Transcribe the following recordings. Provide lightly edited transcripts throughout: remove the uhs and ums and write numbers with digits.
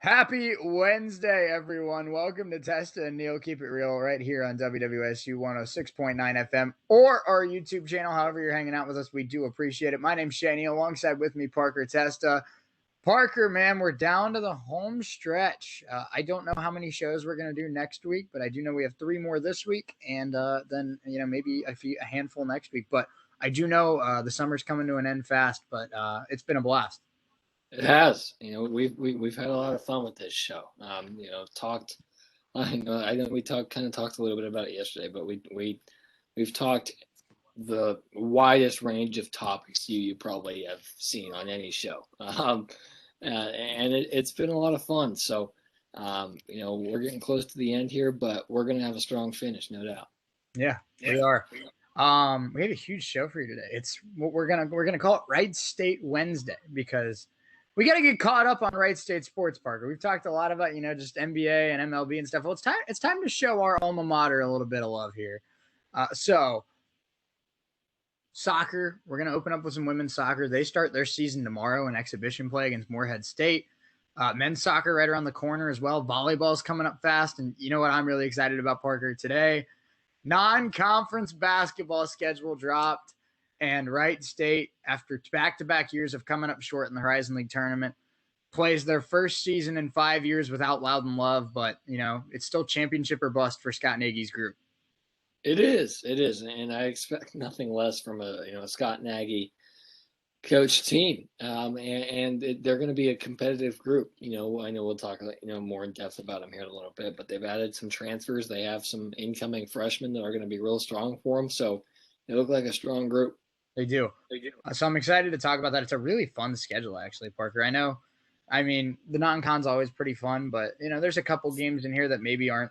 Happy Wednesday, everyone. Welcome to Testa and Neal. Keep it real right here on WWSU 106.9 FM or our YouTube channel. However you're hanging out with us, we do appreciate it. My name's Shea Neal. Alongside with me, Parker Testa. Parker, man, we're down to the home stretch. I don't know how many shows we're going to do next week, but I do know we have 3 more this week and then, maybe a handful next week. But I do know the summer's coming to an end fast, but it's been a blast. It has. We've had a lot of fun with this show. Talked. I know we talked a little bit about it yesterday, but we've talked the widest range of topics you probably have seen on any show, and it's been a lot of fun. So, we're getting close to the end here, but we're gonna have a strong finish, no doubt. Yeah, we are. We have a huge show for you today. It's what we're gonna call it Wright State Wednesday because we got to get caught up on Wright State sports, Parker. We've talked a lot about, just NBA and MLB and stuff. Well, it's time to show our alma mater a little bit of love here. So soccer, we're going to open up with some women's soccer. They start their season tomorrow in exhibition play against Morehead State. Men's soccer right around the corner as well. Volleyball is coming up fast. And you know what I'm really excited about, Parker, today? Non-conference basketball schedule dropped. And Wright State, after back-to-back years of coming up short in the Horizon League tournament, plays their first season in 5 years without Loudon Love. But, it's still championship or bust for Scott Nagy's group. It is. And I expect nothing less from a Scott Nagy coach team. And they're going to be a competitive group. I know we'll talk more in depth about them here in a little bit, but they've added some transfers. They have some incoming freshmen that are going to be real strong for them. So they look like a strong group. They do. So I'm excited to talk about that. It's a really fun schedule, actually, Parker. The non-con's always pretty fun, but, there's a couple games in here that maybe aren't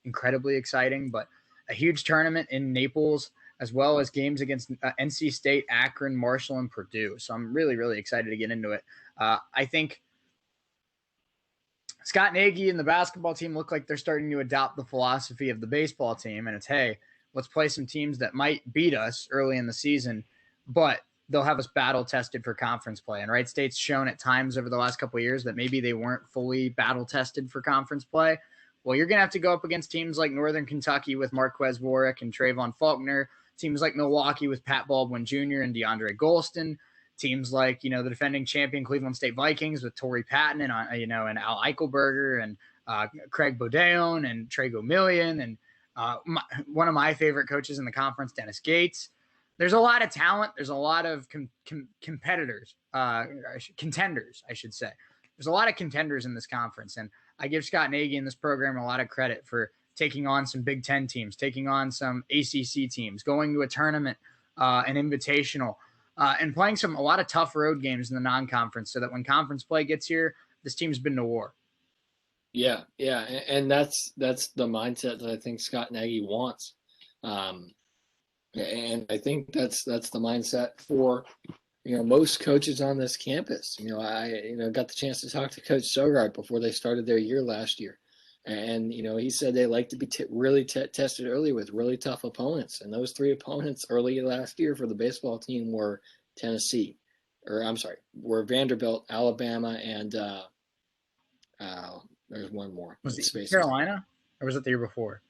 incredibly exciting, but a huge tournament in Naples, as well as games against NC State, Akron, Marshall, and Purdue. So I'm really, really excited to get into it. I think Scott Nagy and the basketball team look like they're starting to adopt the philosophy of the baseball team, and it's, hey, let's play some teams that might beat us early in the season, but they'll have us battle-tested for conference play. And Wright State's shown at times over the last couple of years that maybe they weren't fully battle-tested for conference play. Well, you're going to have to go up against teams like Northern Kentucky with Marquez Warwick and Trayvon Faulkner, teams like Milwaukee with Pat Baldwin Jr. and DeAndre Golston, teams like, the defending champion Cleveland State Vikings with Torrey Patton and Al Eichelberger and Craig Bodeon and Trey Gomillion and one of my favorite coaches in the conference, Dennis Gates. There's a lot of talent. There's a lot of contenders, I should say. There's a lot of contenders in this conference, and I give Scott Nagy and this program a lot of credit for taking on some Big Ten teams, taking on some ACC teams, going to a tournament, an invitational, and playing a lot of tough road games in the non-conference so that when conference play gets here, this team's been to war. Yeah, and that's the mindset that I think Scott Nagy wants, and I think that's the mindset for most coaches on this campus. I got the chance to talk to Coach Sogard before they started their year last year, and he said they like to be really tested early with really tough opponents, and those 3 opponents early last year for the baseball team were were Vanderbilt, Alabama, and there's one more. Was it Carolina, or was it the year before?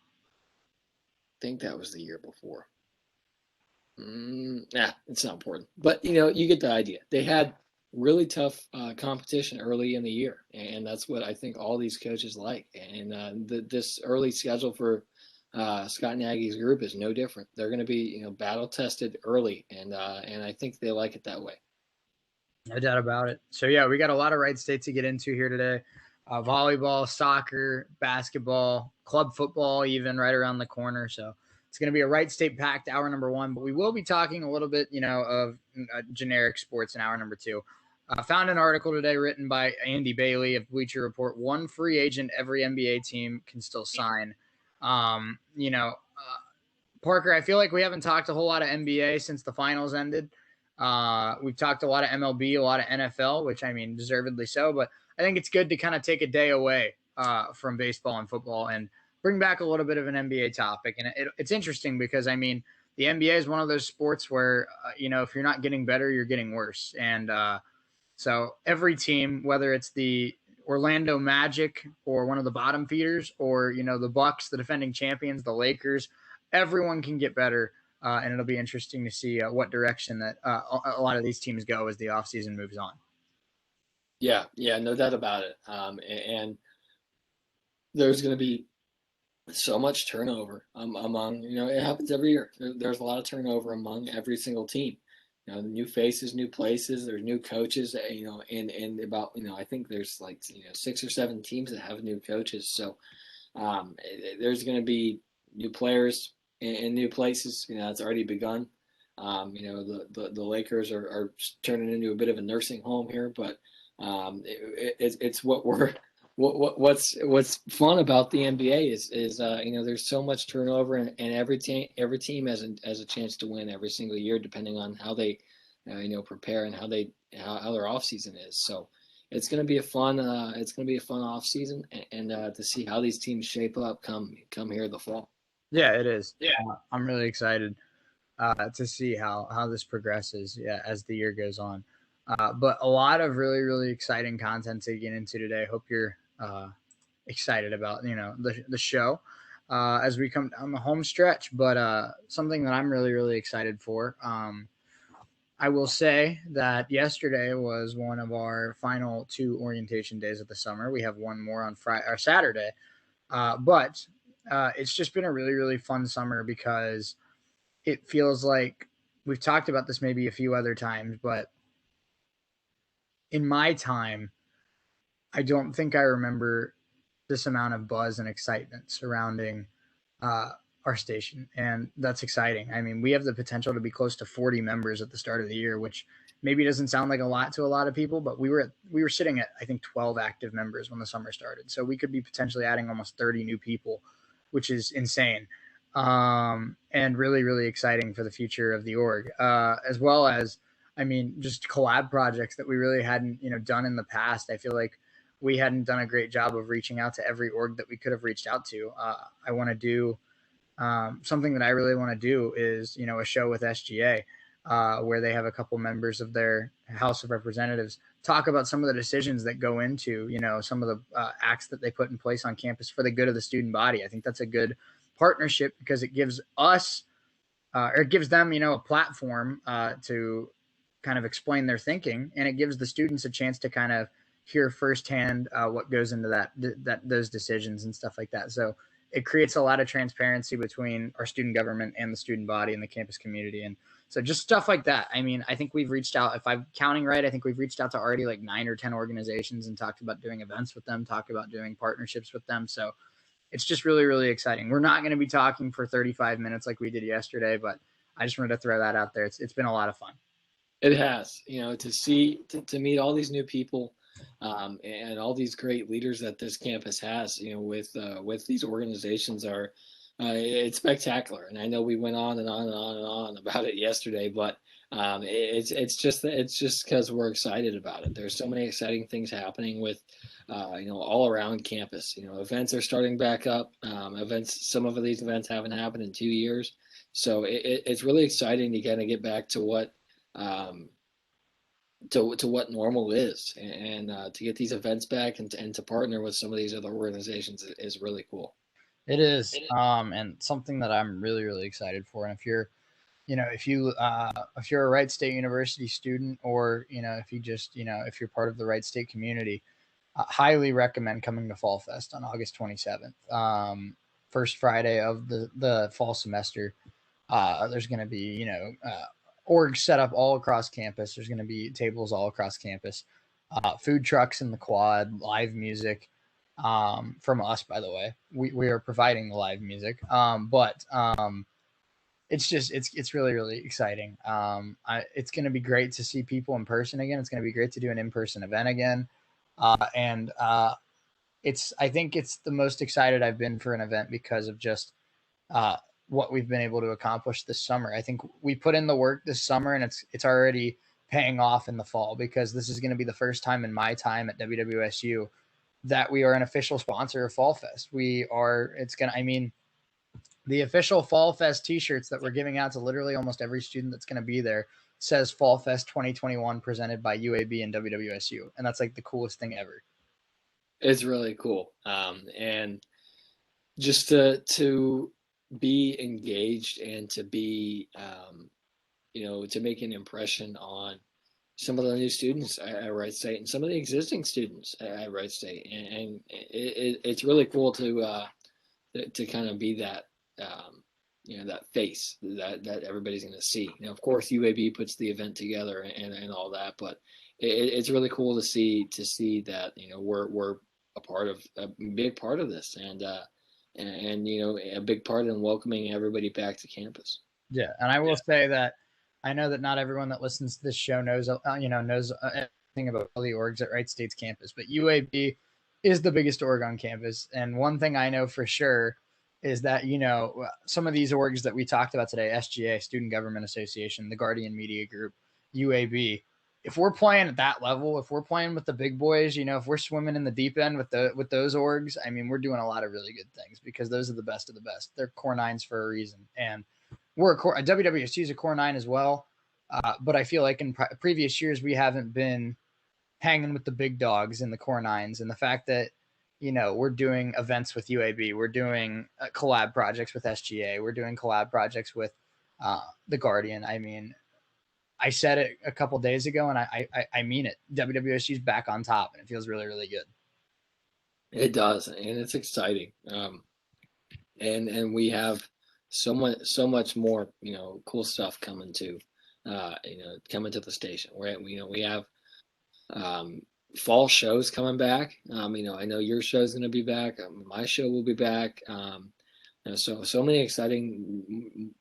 I think that was the year before. It's not important. But, you get the idea. They had really tough competition early in the year, and that's what I think all these coaches like. And this early schedule for Scott Nagy's group is no different. They're going to be, battle-tested early, and I think they like it that way. No doubt about it. So, yeah, we got a lot of Wright State to get into here today. Volleyball, soccer, basketball, club football even right around the corner. So it's going to be a Wright State packed hour number 1, but we will be talking a little bit, of generic sports in hour number 2. Found an article today written by Andy Bailey of Bleacher Report. 1 free agent every NBA team can still sign. Parker, I feel like we haven't talked a whole lot of NBA since the finals ended. We've talked a lot of MLB, a lot of NFL, which deservedly so, but I think it's good to kind of take a day away from baseball and football and bring back a little bit of an NBA topic. And it's interesting because, the NBA is one of those sports where, if you're not getting better, you're getting worse. And so every team, whether it's the Orlando Magic or one of the bottom feeders, or the Bucks, the defending champions, the Lakers. Everyone can get better, and it'll be interesting to see what direction that a lot of these teams go as the offseason moves on. Yeah, no doubt about it. And there's going to be so much turnover among, it happens every year. There's a lot of turnover among every single team. New faces, new places, there's new coaches, and about, I think there's like, 6 or 7 teams that have new coaches. So there's going to be new players in new places. It's already begun. The Lakers are turning into a bit of a nursing home here, but it's what's fun about the NBA is there's so much turnover, and every team has a chance to win every single year, depending on how they prepare and how their off season is. So it's going to be a fun off season, and to see how these teams shape up come here the fall. Yeah, it is. Yeah, I'm really excited to see how this progresses. Yeah, as the year goes on. But a lot of really, really exciting content to get into today. Hope you're excited about the show as we come down the home stretch. But something that I'm really, really excited for. I will say that yesterday was one of our final 2 orientation days of the summer. We have one more on Friday or Saturday, but it's just been a really, really fun summer because it feels like we've talked about this maybe a few other times, but in my time, I don't think I remember this amount of buzz and excitement surrounding our station, and that's exciting. I mean, we have the potential to be close to 40 members at the start of the year, which maybe doesn't sound like a lot to a lot of people, but we were sitting at, I think, 12 active members when the summer started, so we could be potentially adding almost 30 new people, which is insane, and really, really exciting for the future of the org, as well as, I mean, just collab projects that we really hadn't done in the past. I feel like we hadn't done a great job of reaching out to every org that we could have reached out to. I want to do something that I really want to do is, a show with SGA where they have a couple members of their House of Representatives talk about some of the decisions that go into, some of the acts that they put in place on campus for the good of the student body. I think that's a good partnership because it gives us, or it gives them, a platform to kind of explain their thinking, and it gives the students a chance to kind of hear firsthand what goes into those decisions and stuff like that. So it creates a lot of transparency between our student government and the student body and the campus community. And so just stuff like that. I mean, I think we've reached out, if I'm counting right, I think we've reached out to already like 9 or 10 organizations and talked about doing events with them, talked about doing partnerships with them. So it's just really, really exciting. We're not going to be talking for 35 minutes like we did yesterday, but I just wanted to throw that out there. It's been a lot of fun. It has, to meet all these new people, and all these great leaders that this campus has, with these organizations it's spectacular. And I know we went on and on and on and on about it yesterday, but it's just because we're excited about it. There's so many exciting things happening with, all around campus. Events are starting back up. Some of these events haven't happened in 2 years, so it's really exciting to kind of get back to what. To what normal is, and to get these events back and to partner with some of these other organizations is really cool. It is, and something that I'm really, really excited for. And if you're, if you're a Wright State University student, or if you just, if you're part of the Wright State community, I highly recommend coming to Fall Fest on August 27th, first Friday of the fall semester. There's going to be, orgs set up all across campus. There's going to be tables all across campus, food trucks in the quad, live music from us, by the way. We are providing the live music, but it's really, really exciting. It's going to be great to see people in person again. It's going to be great to do an in-person event again, and I think it's the most excited I've been for an event because of just what we've been able to accomplish this summer. I think we put in the work this summer, and it's already paying off in the fall, because this is going to be the first time in my time at WWSU that we are an official sponsor of Fall Fest. The official Fall Fest t-shirts that we're giving out to literally almost every student that's going to be there says Fall Fest 2021 presented by UAB and WWSU. And that's like the coolest thing ever. It's really cool. And just to be engaged and to be, to make an impression on some of the new students at Wright State and some of the existing students at Wright State, and it's really cool to kind of be that, that face that everybody's going to see. Of course, UAB puts the event together and all that, but it's really cool to see that we're a big part of this, and a big part in welcoming everybody back to campus. Yeah, and I will say that I know that not everyone that listens to this show knows everything about all the orgs at Wright State's campus, but UAB is the biggest org on campus. And one thing I know for sure is that some of these orgs that we talked about today, SGA, Student Government Association, the Guardian Media Group, UAB. If we're playing at that level, if we're playing with the big boys, if we're swimming in the deep end with those orgs, I mean, we're doing a lot of really good things because those are the best of the best. They're core nines for a reason, and we're a WWSU is a core nine as well. But I feel like in previous years we haven't been hanging with the big dogs in the core nines, and the fact that we're doing events with UAB, we're doing collab projects with SGA, we're doing collab projects with the Guardian. I mean, I said it a couple days ago, and I mean it. WWSU's back on top, and it feels really, really good. It does, and it's exciting. And we have so much more, cool stuff coming to the station. We have fall shows coming back. I know your show's going to be back. My show will be back. So many exciting,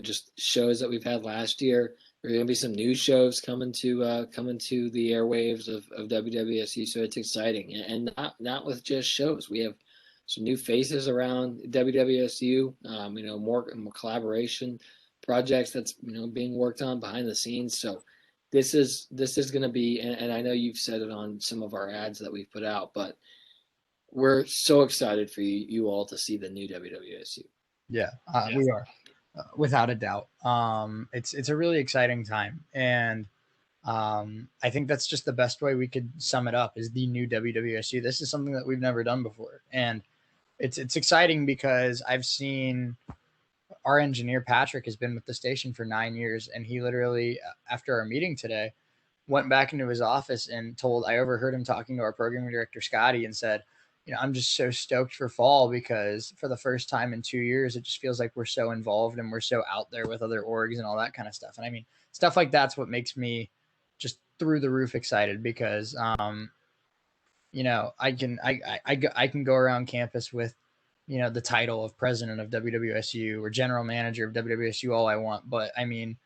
just shows that we've had last year. There's going to be some new shows coming to the airwaves of WWSU. So it's exciting, and not with just shows. We have some new faces around WWSU. More collaboration projects that's being worked on behind the scenes. So this is going to be, and I know you've said it on some of our ads that we've put out, but we're so excited for you all to see the new WWSU. Yeah, we are, without a doubt. It's a really exciting time, and I think that's just the best way we could sum it up is the new WWSU. This is something that we've never done before, and it's exciting because I've seen our engineer Patrick has been with the station for 9 years, and he literally, after our meeting today, went back into his office and I overheard him talking to our programming director Scotty and said, I'm just so stoked for fall because for the first time in 2 years, it just feels like we're so involved and we're so out there with other orgs and all that kind of stuff. And I mean, stuff like that's what makes me just through the roof excited because, I can go around campus with, the title of president of WWSU or general manager of WWSU all I want. But I mean,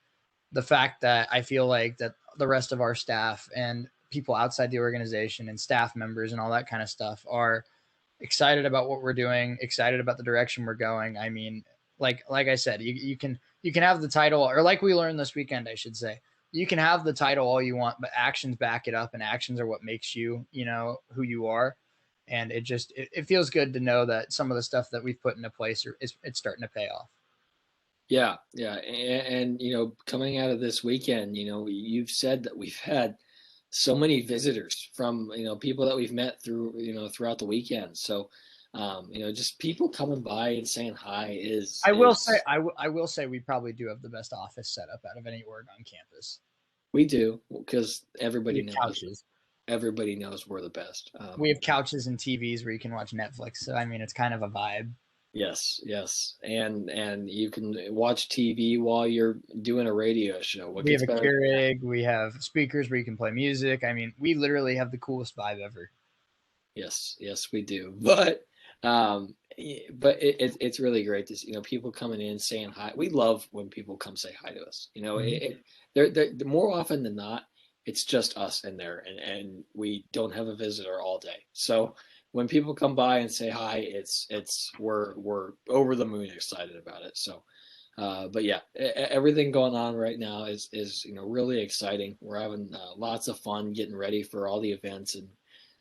the fact that I feel like that the rest of our staff and people outside the organization and staff members and all that kind of stuff are excited about what we're doing, excited about the direction we're going. I mean, like I said, you can have the title, or like we learned this weekend, I should say, you can have the title all you want, but actions back it up, and actions are what makes you, who you are. And it feels good to know that some of the stuff that we've put into place it's starting to pay off. Yeah. And coming out of this weekend, you've said that we've had so many visitors from, people that we've met throughout the weekend. So, just people coming by and saying hi I will say we probably do have the best office setup out of any org on campus. We do, because everybody knows. Couches. Everybody knows we're the best. We have couches and TVs where you can watch Netflix. So, I mean, it's kind of a vibe. Yes. And you can watch TV while you're doing a radio show. We have a Keurig. We have speakers where you can play music. I mean, we literally have the coolest vibe ever. Yes, we do. But it's really great to see, people coming in saying hi. We love when people come say hi to us. They're more often than not, it's just us in there, and we don't have a visitor all day. So when people come by and say hi, we're over the moon excited about it. So, but yeah, everything going on right now is really exciting. We're having lots of fun getting ready for all the events, and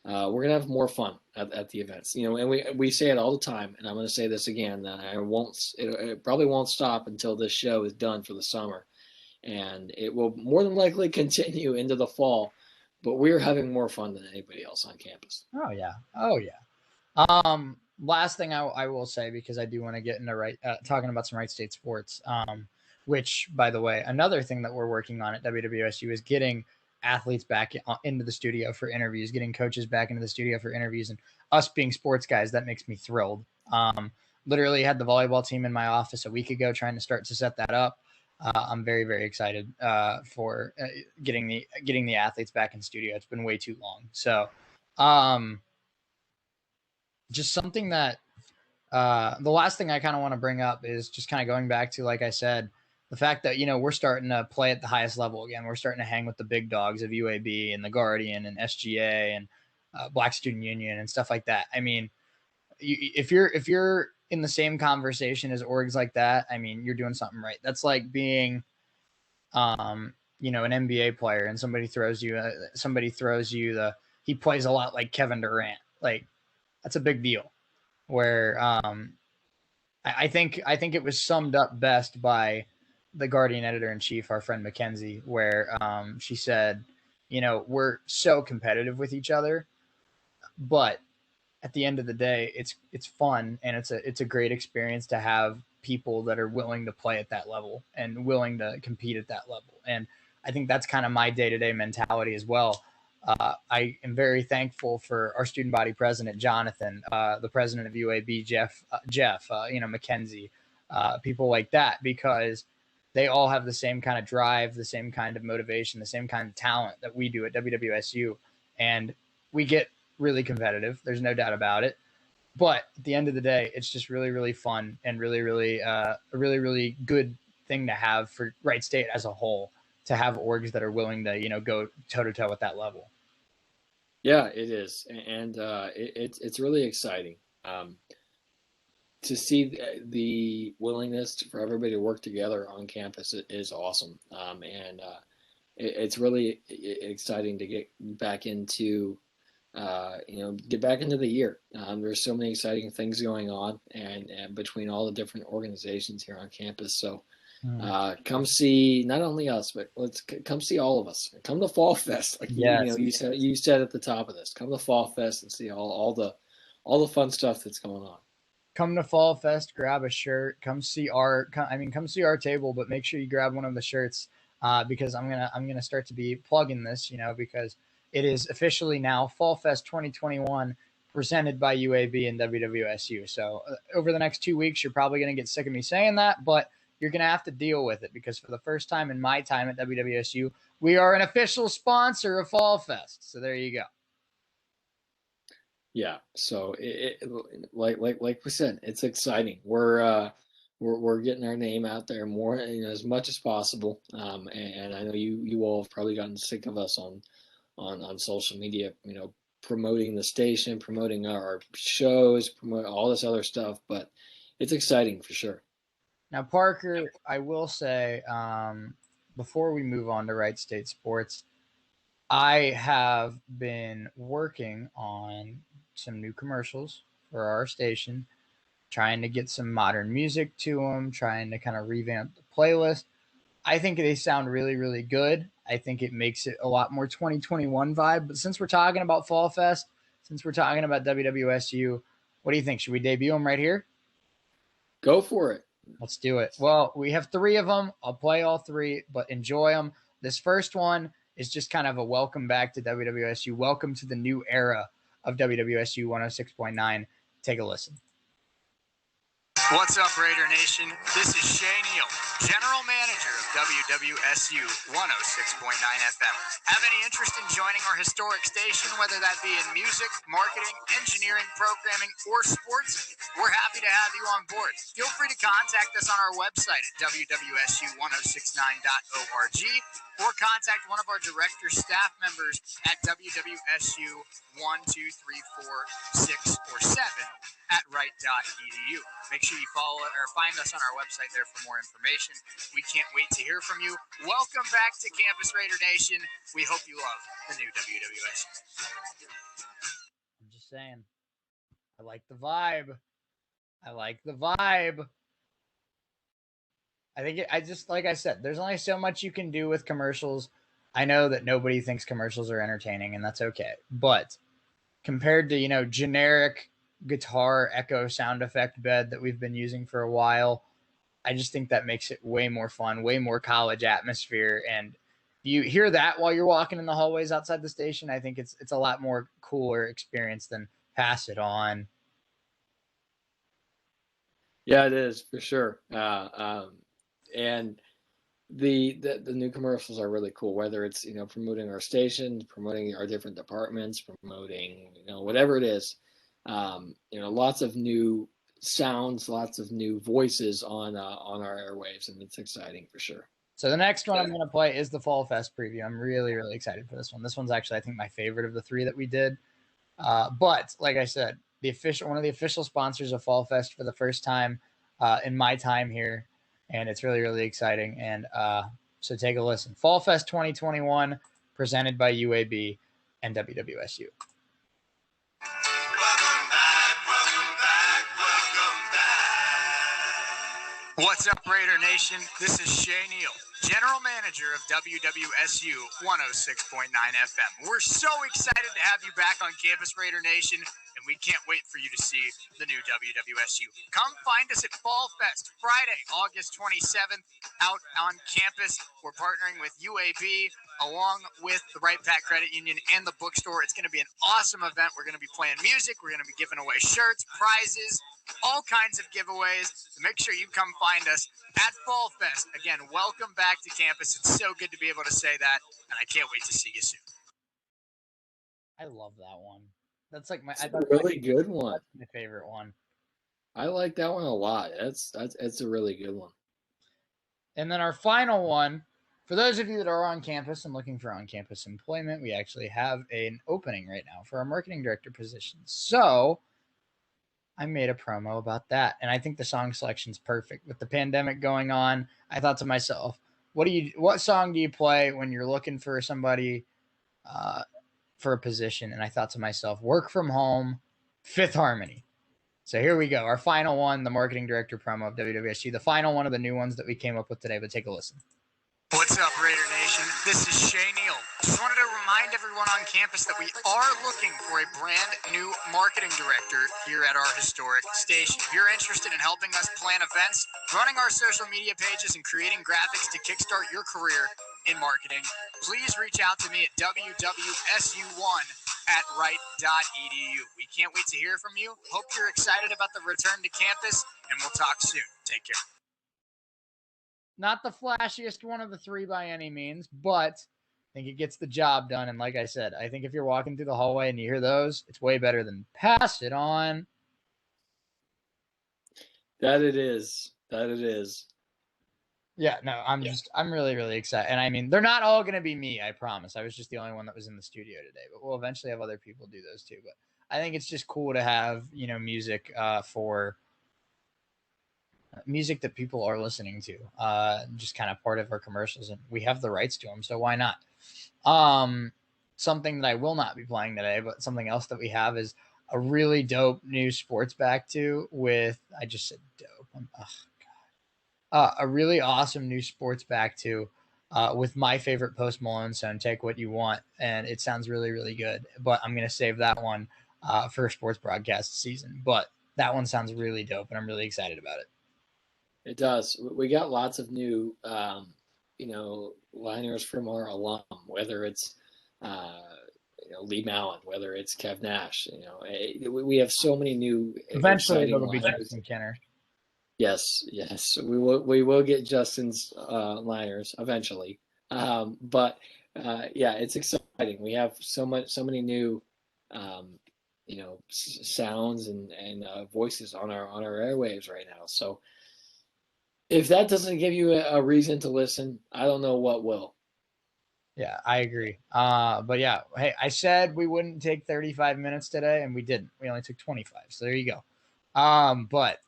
we're gonna have more fun at the events. And we say it all the time, and I'm gonna say this again. It probably won't stop until this show is done for the summer, and it will more than likely continue into the fall. but we're having more fun than anybody else on campus. Oh yeah. Last thing I will say, because I do want to get into talking about some Wright State sports. Which, by the way, another thing that we're working on at WWSU is getting athletes back into the studio for interviews, getting coaches back into the studio for interviews, and us being sports guys, that makes me thrilled. Literally had the volleyball team in my office a week ago trying to start to set that up. I'm very, very excited for getting the athletes back in studio. It's been way too long. So just something that the last thing I kind of want to bring up is just kind of going back to, like I said, the fact that, we're starting to play at the highest level again. We're starting to hang with the big dogs of UAB and the Guardian and SGA and Black Student Union and stuff like that. I mean, if you're in the same conversation as orgs like that, I mean, you're doing something right. That's like being, an NBA player and somebody throws you he plays a lot like Kevin Durant. Like, that's a big deal. Where I think it was summed up best by the Guardian editor-in-chief, our friend Mackenzie, where she said, we're so competitive with each other, but at the end of the day, it's fun, and it's a great experience to have people that are willing to play at that level and willing to compete at that level. And I think that's kind of my day-to-day mentality as well. I am very thankful for our student body president, Jonathan, the president of UAB, Jeff, Mackenzie, people like that, because they all have the same kind of drive, the same kind of motivation, the same kind of talent that we do at WWSU. And we get really competitive. There's no doubt about it. But at the end of the day, it's just really, really fun and really, really, a really, really good thing to have for Wright State as a whole, to have orgs that are willing to, go toe to toe with that level. Yeah, it is. And it's really exciting to see the willingness for everybody to work together on campus is awesome. And it's really exciting to get back into, get back into the year. There's so many exciting things going on and between all the different organizations here on campus. So come see not only us, but let's come see all of us. Come to Fall Fest, like you said at the top of this. Come to Fall Fest and see all the fun stuff that's going on. Come to Fall Fest, grab a shirt. Come see our table, but make sure you grab one of the shirts because I'm gonna start to be plugging this, because it is officially now Fall Fest 2021, presented by UAB and WWSU. So over the next 2 weeks, you're probably gonna get sick of me saying that, but you're going to have to deal with it, because for the first time in my time at WWSU, we are an official sponsor of Fall Fest. So there you go. Yeah. So like we said, it's exciting. We're getting our name out there more, as much as possible. And I know you all have probably gotten sick of us on social media, promoting the station, promoting our shows, promote all this other stuff, but it's exciting for sure. Now, Parker, I will say, before we move on to Wright State sports, I have been working on some new commercials for our station, trying to get some modern music to them, trying to kind of revamp the playlist. I think they sound really, really good. I think it makes it a lot more 2021 vibe. But since we're talking about Fall Fest, since we're talking about WWSU, what do you think? Should we debut them right here? Go for it. Let's do it. Well, we have 3 of them. I'll play all 3, but enjoy them. This first one is just kind of a welcome back to WWSU. Welcome to the new era of WWSU 106.9. Take a listen. What's up, Raider Nation? This is Shea Neal, General Manager of WWSU 106.9 FM. Have any interest in joining our historic station, whether that be in music, marketing, engineering, programming, or sports? We're happy to have you on board. Feel free to contact us on our website at wwsu1069.org or contact one of our director staff members at WWSU 1, 2, 3, 4, 6, or 7 at wright.edu. Make sure you follow or find us on our website there for more information. We can't wait to hear from you. Welcome back to Campus Raider Nation. We hope you love the new WWSU. I'm just saying, I like the vibe. I think like I said, there's only so much you can do with commercials. I know that nobody thinks commercials are entertaining, and that's okay. But compared to, generic guitar echo sound effect bed that we've been using for a while, I just think that makes it way more fun, way more college atmosphere. And you hear that while you're walking in the hallways outside the station, I think it's a lot more cooler experience than Pass It On. Yeah, it is for sure. And the new commercials are really cool, whether it's promoting our stations, promoting our different departments, promoting whatever it is. Lots of new sounds, lots of new voices on our airwaves, and it's exciting for sure. So the next one I'm going to play is the Fall Fest preview. I'm really, really excited for this one. This one's actually, I think, my favorite of the three that we did. But like I said, one of the official sponsors of Fall Fest for the first time in my time here, and it's really, really exciting. And so take a listen. Fall Fest 2021, presented by UAB and WWSU. What's up, Raider Nation? This is Shea Neal, General Manager of WWSU 106.9 FM. We're so excited to have you back on campus, Raider Nation, and we can't wait for you to see the new WWSU. Come find us at Fall Fest, Friday, August 27th, out on campus. We're partnering with UAB, along with the Wright Pack Credit Union and the bookstore. It's going to be an awesome event. We're going to be playing music. We're going to be giving away shirts, prizes, all kinds of giveaways. So make sure you come find us at Fall Fest. Again, welcome back to campus. It's so good to be able to say that, and I can't wait to see you soon. I love that one. That's like really good one. That's my favorite one. I like that one a lot. It's a really good one. And then our final one, for those of you that are on campus and looking for on-campus employment, we actually have an opening right now for our marketing director position. So I made a promo about that, and I think the song selection's perfect. With the pandemic going on, I thought to myself, what song do you play when you're looking for somebody for a position? And I thought to myself, Work From Home, Fifth Harmony. So here we go. Our final one, the marketing director promo of WWSU, the final one of the new ones that we came up with today, but take a listen. What's up, Raider Nation? This is Shea Neal. Just wanted to remind everyone on campus that we are looking for a brand new marketing director here at our historic station. If you're interested in helping us plan events, running our social media pages, and creating graphics to kickstart your career in marketing, please reach out to me at wwsu1@wright.edu. We can't wait to hear from you. Hope you're excited about the return to campus, and we'll talk soon. Take care. Not the flashiest one of the three by any means, but I think it gets the job done. And like I said, I think if you're walking through the hallway and you hear those, it's way better than Pass It On. That it is. Yeah, no, I'm really, really excited. And I mean, they're not all going to be me, I promise. I was just the only one that was in the studio today, but we'll eventually have other people do those too. But I think it's just cool to have, music for music that people are listening to, just kind of part of our commercials, and we have the rights to them, so why not? Something that I will not be playing today, but something else that we have is a really dope new sports back to with, I just said dope. A really awesome new sports back to with my favorite Post Malone song, Take What You Want, and it sounds really, really good, but I'm going to save that one for a sports broadcast season, but that one sounds really dope, and I'm really excited about it. It does. We got lots of new, liners from our alum, whether it's, Lee Mallon, whether it's Kev Nash. We have so many new. Eventually, it'll be Justin Kenner. Yes, we will get Justin's liners eventually. But it's exciting. We have so many new, sounds and voices on our airwaves right now. So if that doesn't give you a reason to listen, I don't know what will. Yeah, I agree. But yeah, hey, I said we wouldn't take 35 minutes today, and we didn't. We only took 25. So there you go. But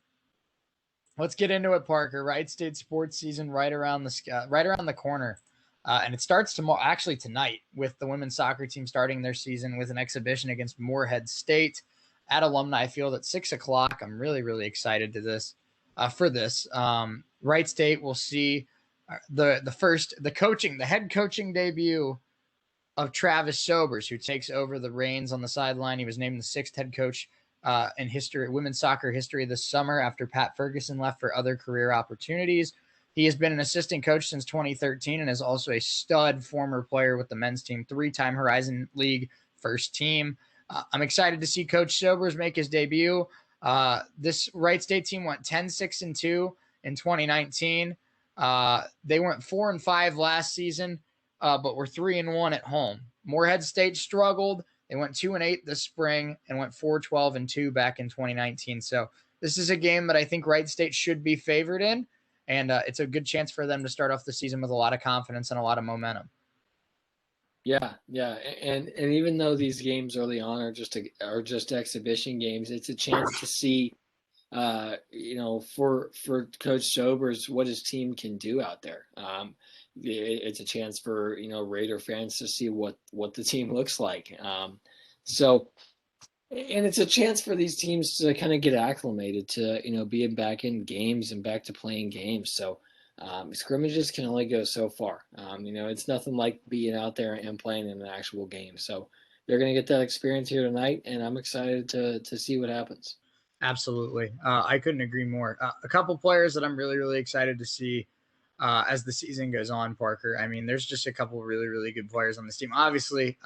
let's get into it, Parker. Wright State sports season right around the corner. And it starts tonight, with the women's soccer team starting their season with an exhibition against Morehead State at Alumni Field at 6:00. I'm really, really excited for this. Wright State will see The head coaching debut of Travis Sobers, who takes over the reins on the sideline. He was named the 6th head coach in women's soccer history this summer after Pat Ferguson left for other career opportunities. He has been an assistant coach since 2013 and is also a stud former player with the men's team, 3-time Horizon League first team. I'm excited to see Coach Sobers make his debut. This Wright State team went 10-6-2 in 2019. They went 4-5 last season, but were 3-1 at home. Morehead State struggled. They went 2-8 this spring and went 4-12-2 back in 2019. So this is a game that I think Wright State should be favored in, and it's a good chance for them to start off the season with a lot of confidence and a lot of momentum. Yeah, and even though these games early on are just exhibition games, it's a chance to see, for Coach Sobers what his team can do out there. It's a chance for Raider fans to see what the team looks like. And it's a chance for these teams to kind of get acclimated to being back in games and back to playing games. So scrimmages can only go so far. It's nothing like being out there and playing in an actual game. So they're going to get that experience here tonight, and I'm excited to see what happens. Absolutely. I couldn't agree more. A couple players that I'm really, really excited to see as the season goes on, Parker. I mean, there's just a couple of really, really good players on this team. Obviously,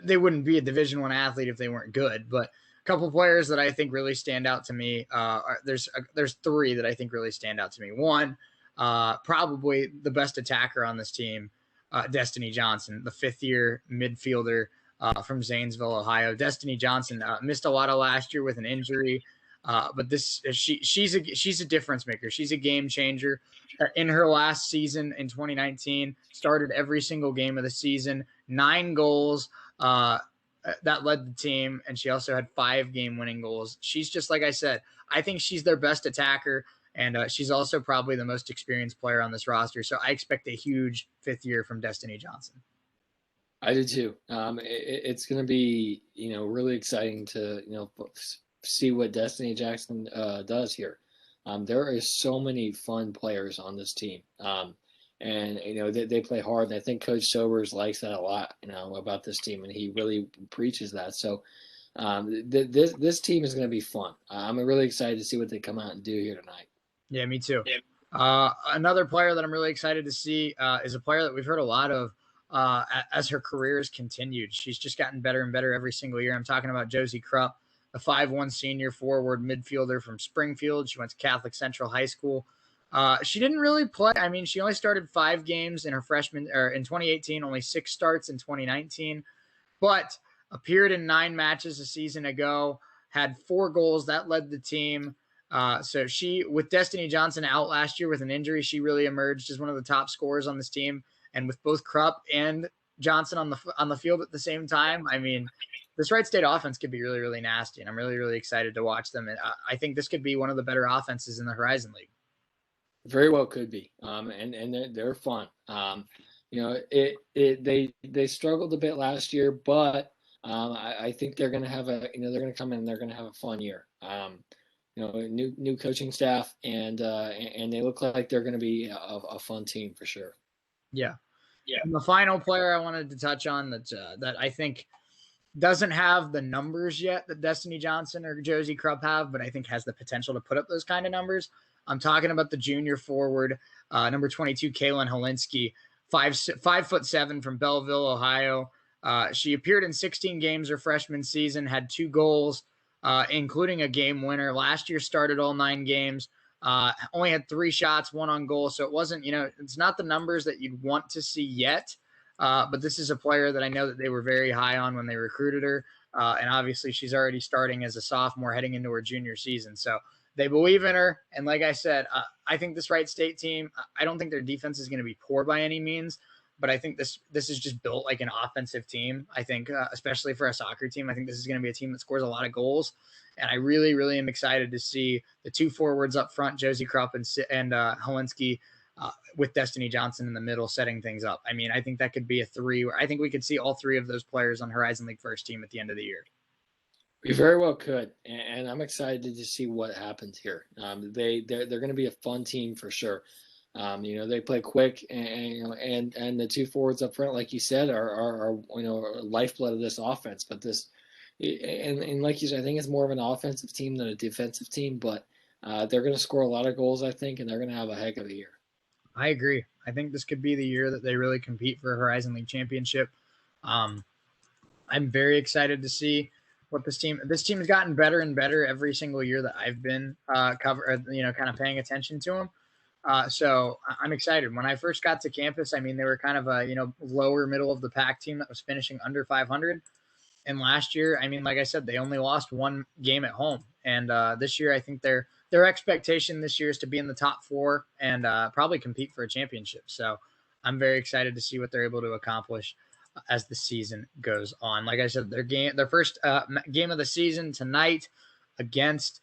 they wouldn't be a Division I athlete if they weren't good, but a couple of players that I think really stand out to me. There's 3 that I think really stand out to me. One, probably the best attacker on this team, Destiny Johnson, the 5th-year midfielder from Zanesville, Ohio. Destiny Johnson missed a lot of last year with an injury, but she's a difference maker. She's a game changer. In her last season in 2019, started every single game of the season, 9 goals. That led the team, and she also had 5 game-winning goals. She's just, like I said, I think she's their best attacker, and she's also probably the most experienced player on this roster. So I expect a huge 5th year from Destiny Johnson. I do too. It's going to be, really exciting to, see what Destiny Jackson does here. There are so many fun players on this team. And, they play hard. And I think Coach Sobers likes that a lot, about this team. And he really preaches that. So this team is going to be fun. I'm really excited to see what they come out and do here tonight. Yeah, me too. Another player that I'm really excited to see is a player that we've heard a lot of as her career has continued. She's just gotten better and better every single year. I'm talking about Josie Krup, a 5'1" senior forward midfielder from Springfield. She went to Catholic Central High School. She didn't really play. I mean, she only started 5 games in her in 2018, only 6 starts in 2019, but appeared in 9 matches a season ago, had 4 goals. That led the team. So she, with Destiny Johnson out last year with an injury, she really emerged as one of the top scorers on this team. And with both Krupp and Johnson on the field at the same time, I mean, this Wright State offense could be really, really nasty. And I'm really, really excited to watch them. And I think this could be one of the better offenses in the Horizon League. Very well could be. And they're fun. They struggled a bit last year, but I think they're going to have they're going to come in and they're going to have a fun year. New coaching staff, and they look like they're going to be a fun team for sure. Yeah. And the final player I wanted to touch on that I think doesn't have the numbers yet that Destiny Johnson or Josie Krupp have, but I think has the potential to put up those kind of numbers. I'm talking about the junior forward, number 22, Kalyn Holinski, 5'7" from Belleville, Ohio. She appeared in 16 games her freshman season, had 2 goals, including a game winner. Last year started all 9 games. Only had 3 shots, 1 on goal. So it wasn't, it's not the numbers that you'd want to see yet. But this is a player that I know that they were very high on when they recruited her. And obviously she's already starting as a sophomore heading into her junior season. So they believe in her. And like I said, I think this Wright State team, I don't think their defense is going to be poor by any means, but I think this is just built like an offensive team. I think, especially for a soccer team, I think this is going to be a team that scores a lot of goals. And I really, really am excited to see the 2 forwards up front, Josie Krupp and Holinski, with Destiny Johnson in the middle, setting things up. I mean, I think that could be a 3 where I think we could see all 3 of those players on Horizon League first team at the end of the year. We very well could, and I'm excited to see what happens here. They're going to be a fun team for sure. They play quick, and the two forwards up front, like you said, are lifeblood of this offense. But and like you said, I think it's more of an offensive team than a defensive team. But they're going to score a lot of goals, I think, and they're going to have a heck of a year. I agree. I think this could be the year that they really compete for a Horizon League championship. I'm very excited to see what this team has gotten better and better every single year that I've been kind of paying attention to them. So I'm excited. When I first got to campus, I mean, they were kind of a lower middle of the pack team that was finishing under 500. And last year, I mean, like I said, they only lost one game at home. And this year, I think their expectation this year is to be in the top four and probably compete for a championship. So I'm very excited to see what they're able to accomplish as the season goes on. Like I said, their first game of the season tonight against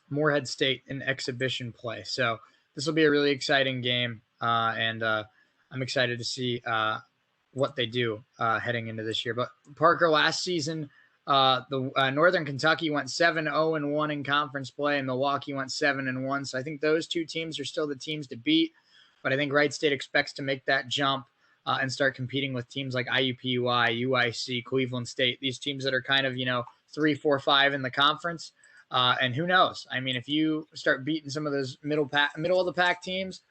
Morehead State in exhibition play. So this will be a really exciting game, and I'm excited to see what they do heading into this year. But Parker, last season, Northern Kentucky went 7-0-1 in conference play, and Milwaukee went 7-1. So I think those two teams are still the teams to beat. But I think Wright State expects to make that jump and start competing with teams like IUPUI, UIC, Cleveland State, these teams that are kind of 3, 4, 5 in the conference. And who knows? I mean, if you start beating some of those middle of the pack teams,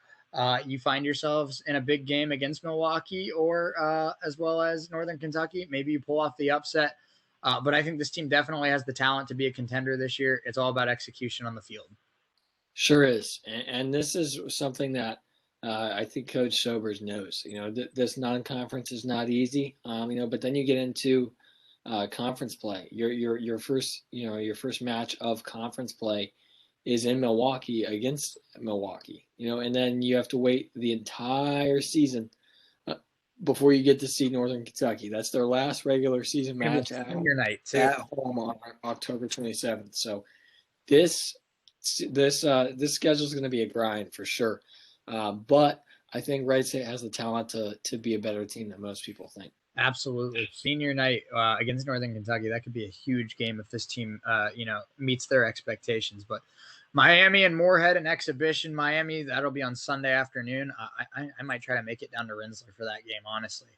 you find yourselves in a big game against Milwaukee or as well as Northern Kentucky. Maybe you pull off the upset. But I think this team definitely has the talent to be a contender this year. It's all about execution on the field. Sure is. And this is something that I think Coach Sobers knows. This non-conference is not easy, but then you get into conference play. Your first match of conference play is in Milwaukee against Milwaukee, and then you have to wait the entire season before you get to see Northern Kentucky. That's their last regular season match at home on October 27th. So this schedule is going to be a grind for sure. But I think Wright State has the talent to be a better team than most people think. Absolutely. Senior night against Northern Kentucky, that could be a huge game if this team, meets their expectations. But Miami and Morehead in exhibition. Miami, that'll be on Sunday afternoon. I might try to make it down to Rensselaer for that game, honestly.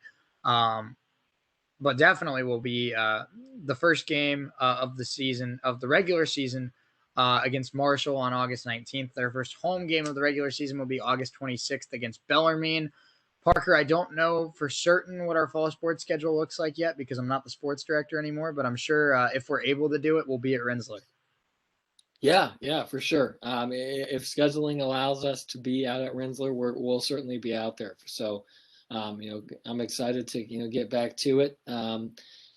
But definitely will be the first game of the season, of the regular season, against Marshall on August 19th. Their first home game of the regular season will be August 26th against Bellarmine. Parker, I don't know for certain what our fall sports schedule looks like yet because I'm not the sports director anymore, but I'm sure if we're able to do it, we'll be at Rensselaer. Yeah, for sure. If scheduling allows us to be out at Rensselaer, we'll certainly be out there. So, I'm excited to, get back to it. And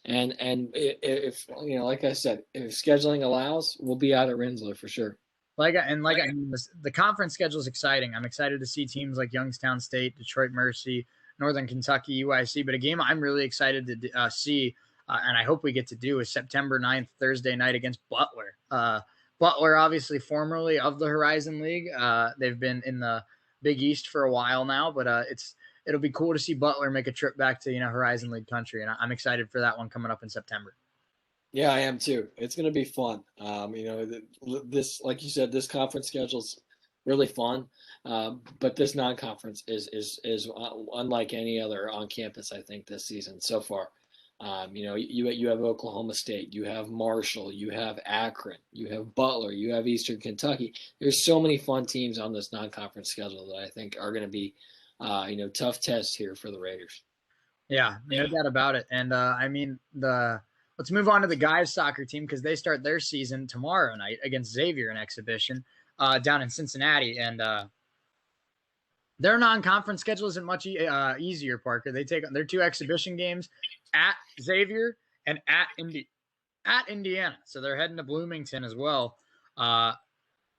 if, like I said, if scheduling allows, we'll be out at Rensselaer for sure. The conference schedule is exciting. I'm excited to see teams like Youngstown State, Detroit Mercy, Northern Kentucky, UIC. But a game I'm really excited to see, and I hope we get to do, is September 9th, Thursday night against Butler. Butler, obviously formerly of the Horizon League. They've been in the Big East for a while now, but it'll be cool to see Butler make a trip back to Horizon League country, and I'm excited for that one coming up in September. Yeah, I am too. It's going to be fun. This, like you said, this conference schedule's really fun, but this non-conference is unlike any other on campus, I think, this season so far. You have Oklahoma State, you have Marshall, you have Akron, you have Butler, you have Eastern Kentucky. There's so many fun teams on this non-conference schedule that I think are going to be, tough tests here for the Raiders. Yeah, no doubt about it. And let's move on to the guys soccer team because they start their season tomorrow night against Xavier in exhibition down in Cincinnati. And their non-conference schedule isn't much easier, Parker. They take their two exhibition games at Xavier and at Indiana. So they're heading to Bloomington as well.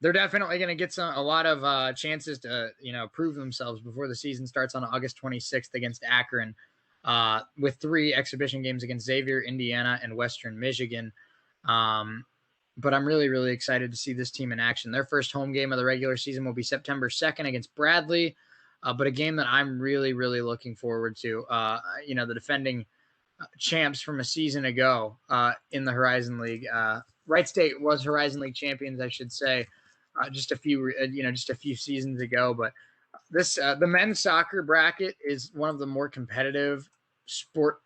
They're definitely going to get a lot of chances to, prove themselves before the season starts on August 26th against Akron. With 3 exhibition games against Xavier, Indiana, and Western Michigan. But I'm really, really excited to see this team in action. Their first home game of the regular season will be September 2nd against Bradley, but a game that I'm really, really looking forward to. The defending champs from a season ago in the Horizon League. Wright State was Horizon League champions, I should say, just a few seasons ago. But the men's soccer bracket is one of the more competitive sports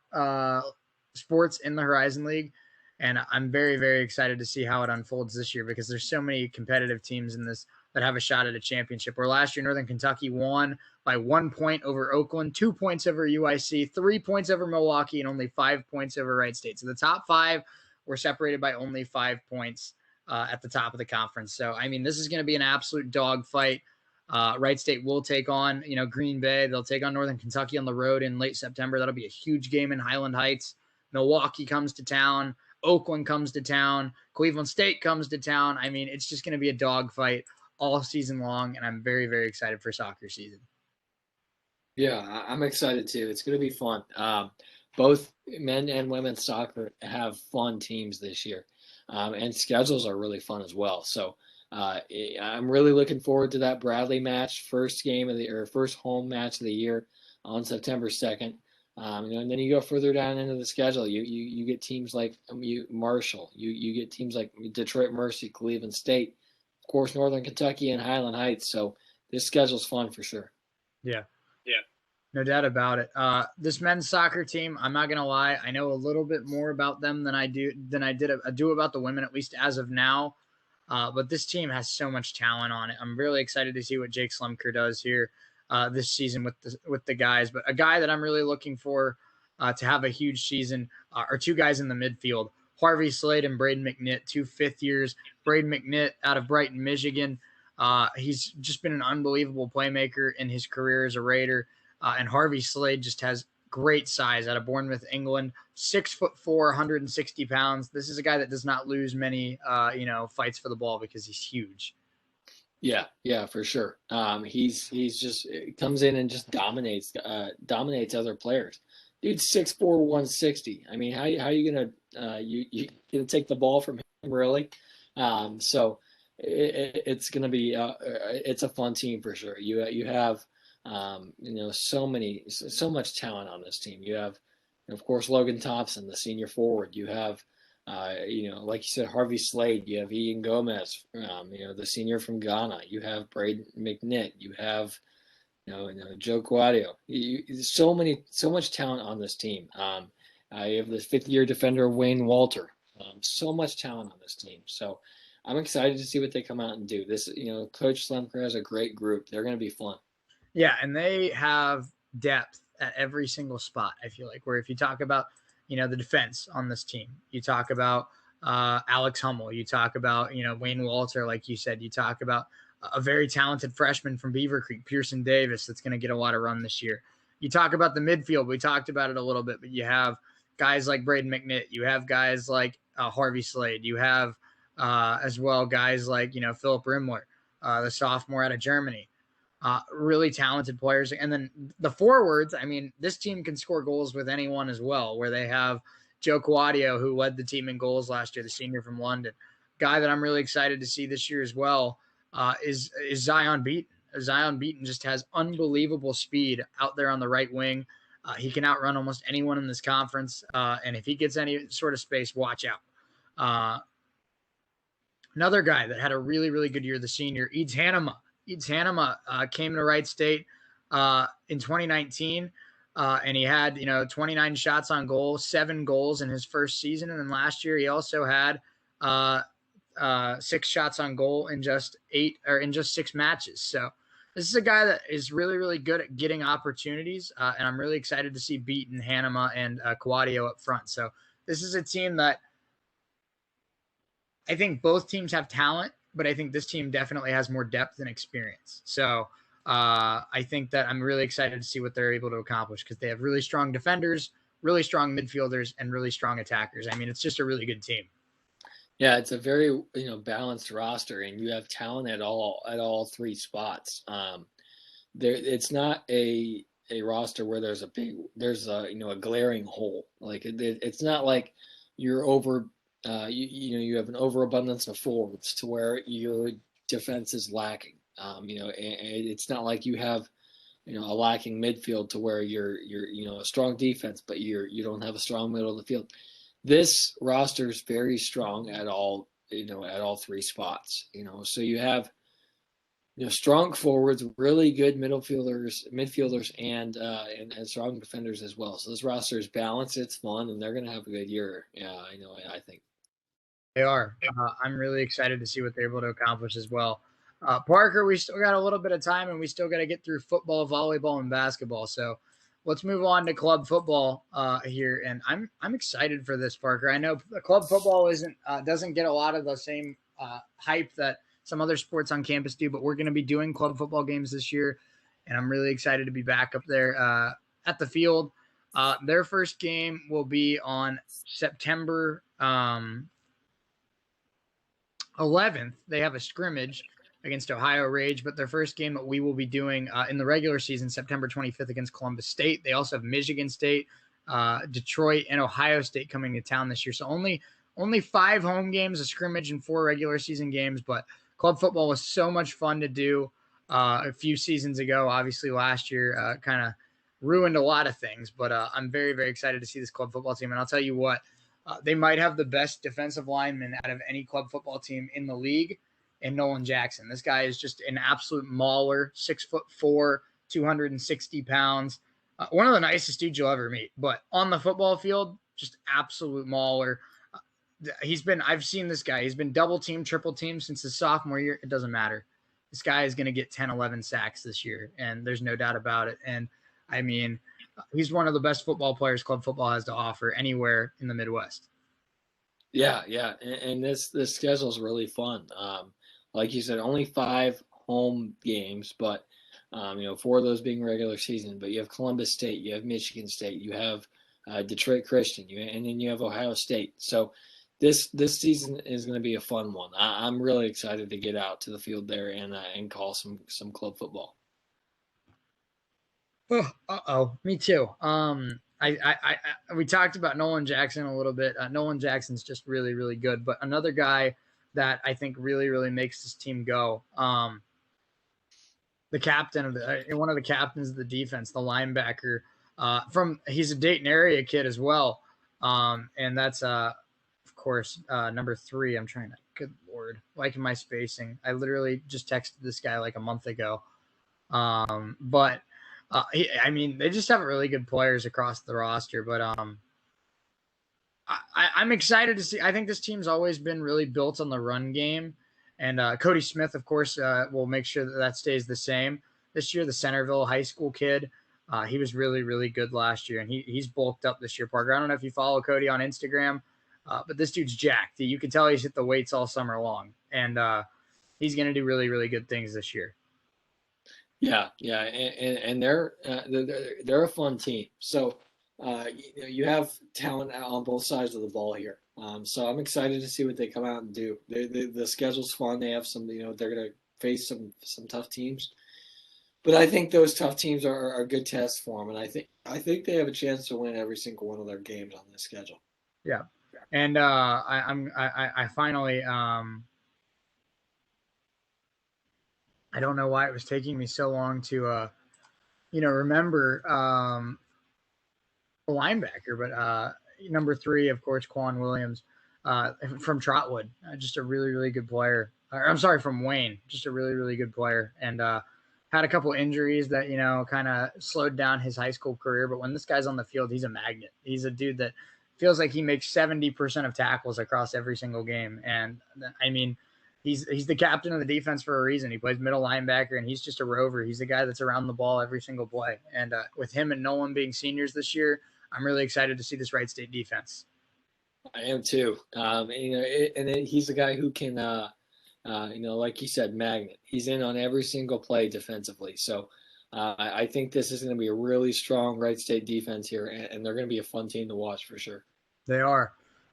in the Horizon League, and I'm very, very excited to see how it unfolds this year because there's so many competitive teams in this that have a shot at a championship. Where last year Northern Kentucky won by 1 point over Oakland, 2 points over UIC, 3 points over Milwaukee, and only 5 points over Wright State. So the top 5 were separated by only 5 points at the top of the conference. So, I mean, this is going to be an absolute dogfight. Wright State will take on, Green Bay. They'll take on Northern Kentucky on the road in late September. That'll be a huge game in Highland Heights. Milwaukee comes to town. Oakland comes to town. Cleveland State comes to town. I mean, it's just going to be a dogfight all season long, and I'm very, very excited for soccer season. Yeah, I'm excited too. It's going to be fun. Both men and women's soccer have fun teams this year, and schedules are really fun as well. So I'm really looking forward to that Bradley match, first home match of the year on September 2nd. And then you go further down into the schedule. You get teams like Marshall. You get teams like Detroit Mercy, Cleveland State, of course, Northern Kentucky, and Highland Heights. So this schedule's fun for sure. Yeah. No doubt about it. This men's soccer team, I'm not gonna lie, I know a little bit more about them than I do about the women, at least as of now. But this team has so much talent on it. I'm really excited to see what Jake Slumker does here this season with the guys. But a guy that I'm really looking for to have a huge season are two guys in the midfield: Harvey, Slade, and Braden Mcnitt, 2 fifth years. Braden Mcnitt out of Brighton, Michigan. He's just been an unbelievable playmaker in his career as a Raider. And Harvey Slade just has great size out of Bournemouth, England, 6'4", 160 pounds. This is a guy that does not lose many, fights for the ball because he's huge. Yeah, for sure. He's just comes in and just dominates other players. Dude's 6'4", 160. I mean, how you gonna take the ball from him really? So it's gonna be it's a fun team for sure. You have so much talent on this team. You have, of course, Logan Thompson, the senior forward. You have, like you said, Harvey Slade. You have Ian Gomez, the senior from Ghana. You have Braden Mcnitt. You have, Joe Guadio. So much talent on this team. You have the 5th-year defender, Wayne Walter. So much talent on this team. So I'm excited to see what they come out and do. This, Coach Slemker has a great group. They're going to be fun. Yeah, and they have depth at every single spot, I feel like, where if you talk about, the defense on this team, you talk about Alex Hummel, you talk about, Wayne Walter, like you said, you talk about a very talented freshman from Beaver Creek, Pearson Davis, that's going to get a lot of run this year. You talk about the midfield. We talked about it a little bit, but you have guys like Braden Mcnitt. You have guys like Harvey Slade. You have as well guys like, Philip Rimler, the sophomore out of Germany. Really talented players. And then the forwards, I mean, this team can score goals with anyone as well, where they have Joe Guadio, who led the team in goals last year, the senior from London. Guy that I'm really excited to see this year as well is Zion Beaton. Zion Beaton just has unbelievable speed out there on the right wing. He can outrun almost anyone in this conference. And if he gets any sort of space, watch out. Another guy that had a really, really good year, the senior, Eads Hanema. Eads Hanema came to Wright State in 2019, and he had 29 shots on goal, 7 goals in his first season, and then last year he also had 6 shots on goal in just 6 matches. So this is a guy that is really, really good at getting opportunities, and I'm really excited to see Beaton, Hanema, and Guadio up front. So this is a team that I think both teams have talent, but I think this team definitely has more depth and experience. So I think that I'm really excited to see what they're able to accomplish because they have really strong defenders, really strong midfielders, and really strong attackers. I mean, it's just a really good team. Yeah, it's a very balanced roster, and you have talent at all 3 spots. It's not a roster where there's a glaring hole. Like it's not like you're over. You have an overabundance of forwards to where your defense is lacking. And it's not like you have a lacking midfield to where you're a strong defense, but you don't have a strong middle of the field. This roster is very strong at all three spots. So you have strong forwards, really good midfielders, and strong defenders as well. So this roster is balanced. It's fun, and they're going to have a good year. Yeah, I think they are. I'm really excited to see what they're able to accomplish as well. Parker, we still got a little bit of time, and we still got to get through football, volleyball, and basketball. So let's move on to club football here, and I'm excited for this, Parker. I know club football doesn't get a lot of the same hype that some other sports on campus do, but we're going to be doing club football games this year, and I'm really excited to be back up there at the field. Their first game will be on September 11th. They have a scrimmage against Ohio Rage, but their first game that we will be doing in the regular season, September 25th against Columbus State. They also have Michigan State, Detroit, and Ohio State coming to town this year. So only 5 home games, a scrimmage, and 4 regular season games, but club football was so much fun to do a few seasons ago. Obviously, last year kind of ruined a lot of things, but I'm very, very excited to see this club football team. And I'll tell you what, they might have the best defensive lineman out of any club football team in the league, and Nolan Jackson. This guy is just an absolute mauler, 6'4", 260 pounds. One of the nicest dudes you'll ever meet. But on the football field, just absolute mauler. I've seen this guy. He's been double teamed, triple teamed since his sophomore year. It doesn't matter. This guy is going to get 10, 11 sacks this year, and there's no doubt about it. And I mean, he's one of the best football players club football has to offer anywhere in the Midwest. Yeah. And this schedule is really fun. Like you said, only 5 home games, but 4 of those being regular season. But you have Columbus State, you have Michigan State, you have Detroit Christian, and then you have Ohio State. So this season is going to be a fun one. I'm really excited to get out to the field there and call some club football. Me too. We talked about Nolan Jackson a little bit. Nolan Jackson's just really, really good. But another guy that I think really, really makes this team go, the captain of one of the captains of the defense, the linebacker. He's a Dayton area kid as well, and that's of course number 3. I'm trying to. Good Lord, like my spacing. I literally just texted this guy like a month ago, but. They just have really good players across the roster, but I'm excited to see. I think this team's always been really built on the run game, and Cody Smith, of course, will make sure that stays the same this year. The Centerville High School kid, he was really, really good last year, and he's bulked up this year. Parker, I don't know if you follow Cody on Instagram, but this dude's jacked. You can tell he's hit the weights all summer long, and he's going to do really, really good things this year. Yeah, and they're a fun team. So you have talent on both sides of the ball here. So I'm excited to see what they come out and do. The schedule's fun. They have some, they're going to face some tough teams, but I think those tough teams are good tests for them. And I think they have a chance to win every single one of their games on this schedule. Yeah, and I finally. I don't know why it was taking me so long to, remember the linebacker, but number 3, of course, Quan Williams from Trotwood, just a really, really good player. From Wayne, just a really, really good player, and had a couple injuries that kind of slowed down his high school career. But when this guy's on the field, he's a magnet. He's a dude that feels like he makes 70% of tackles across every single game, and I mean. He's the captain of the defense for a reason. He plays middle linebacker, and he's just a rover. He's the guy that's around the ball every single play. And with him and Nolan being seniors this year, I'm really excited to see this Wright State defense. I am too. He's the guy who can, like you said, magnet. He's in on every single play defensively. So I think this is going to be a really strong Wright State defense here, and they're going to be a fun team to watch for sure. They are.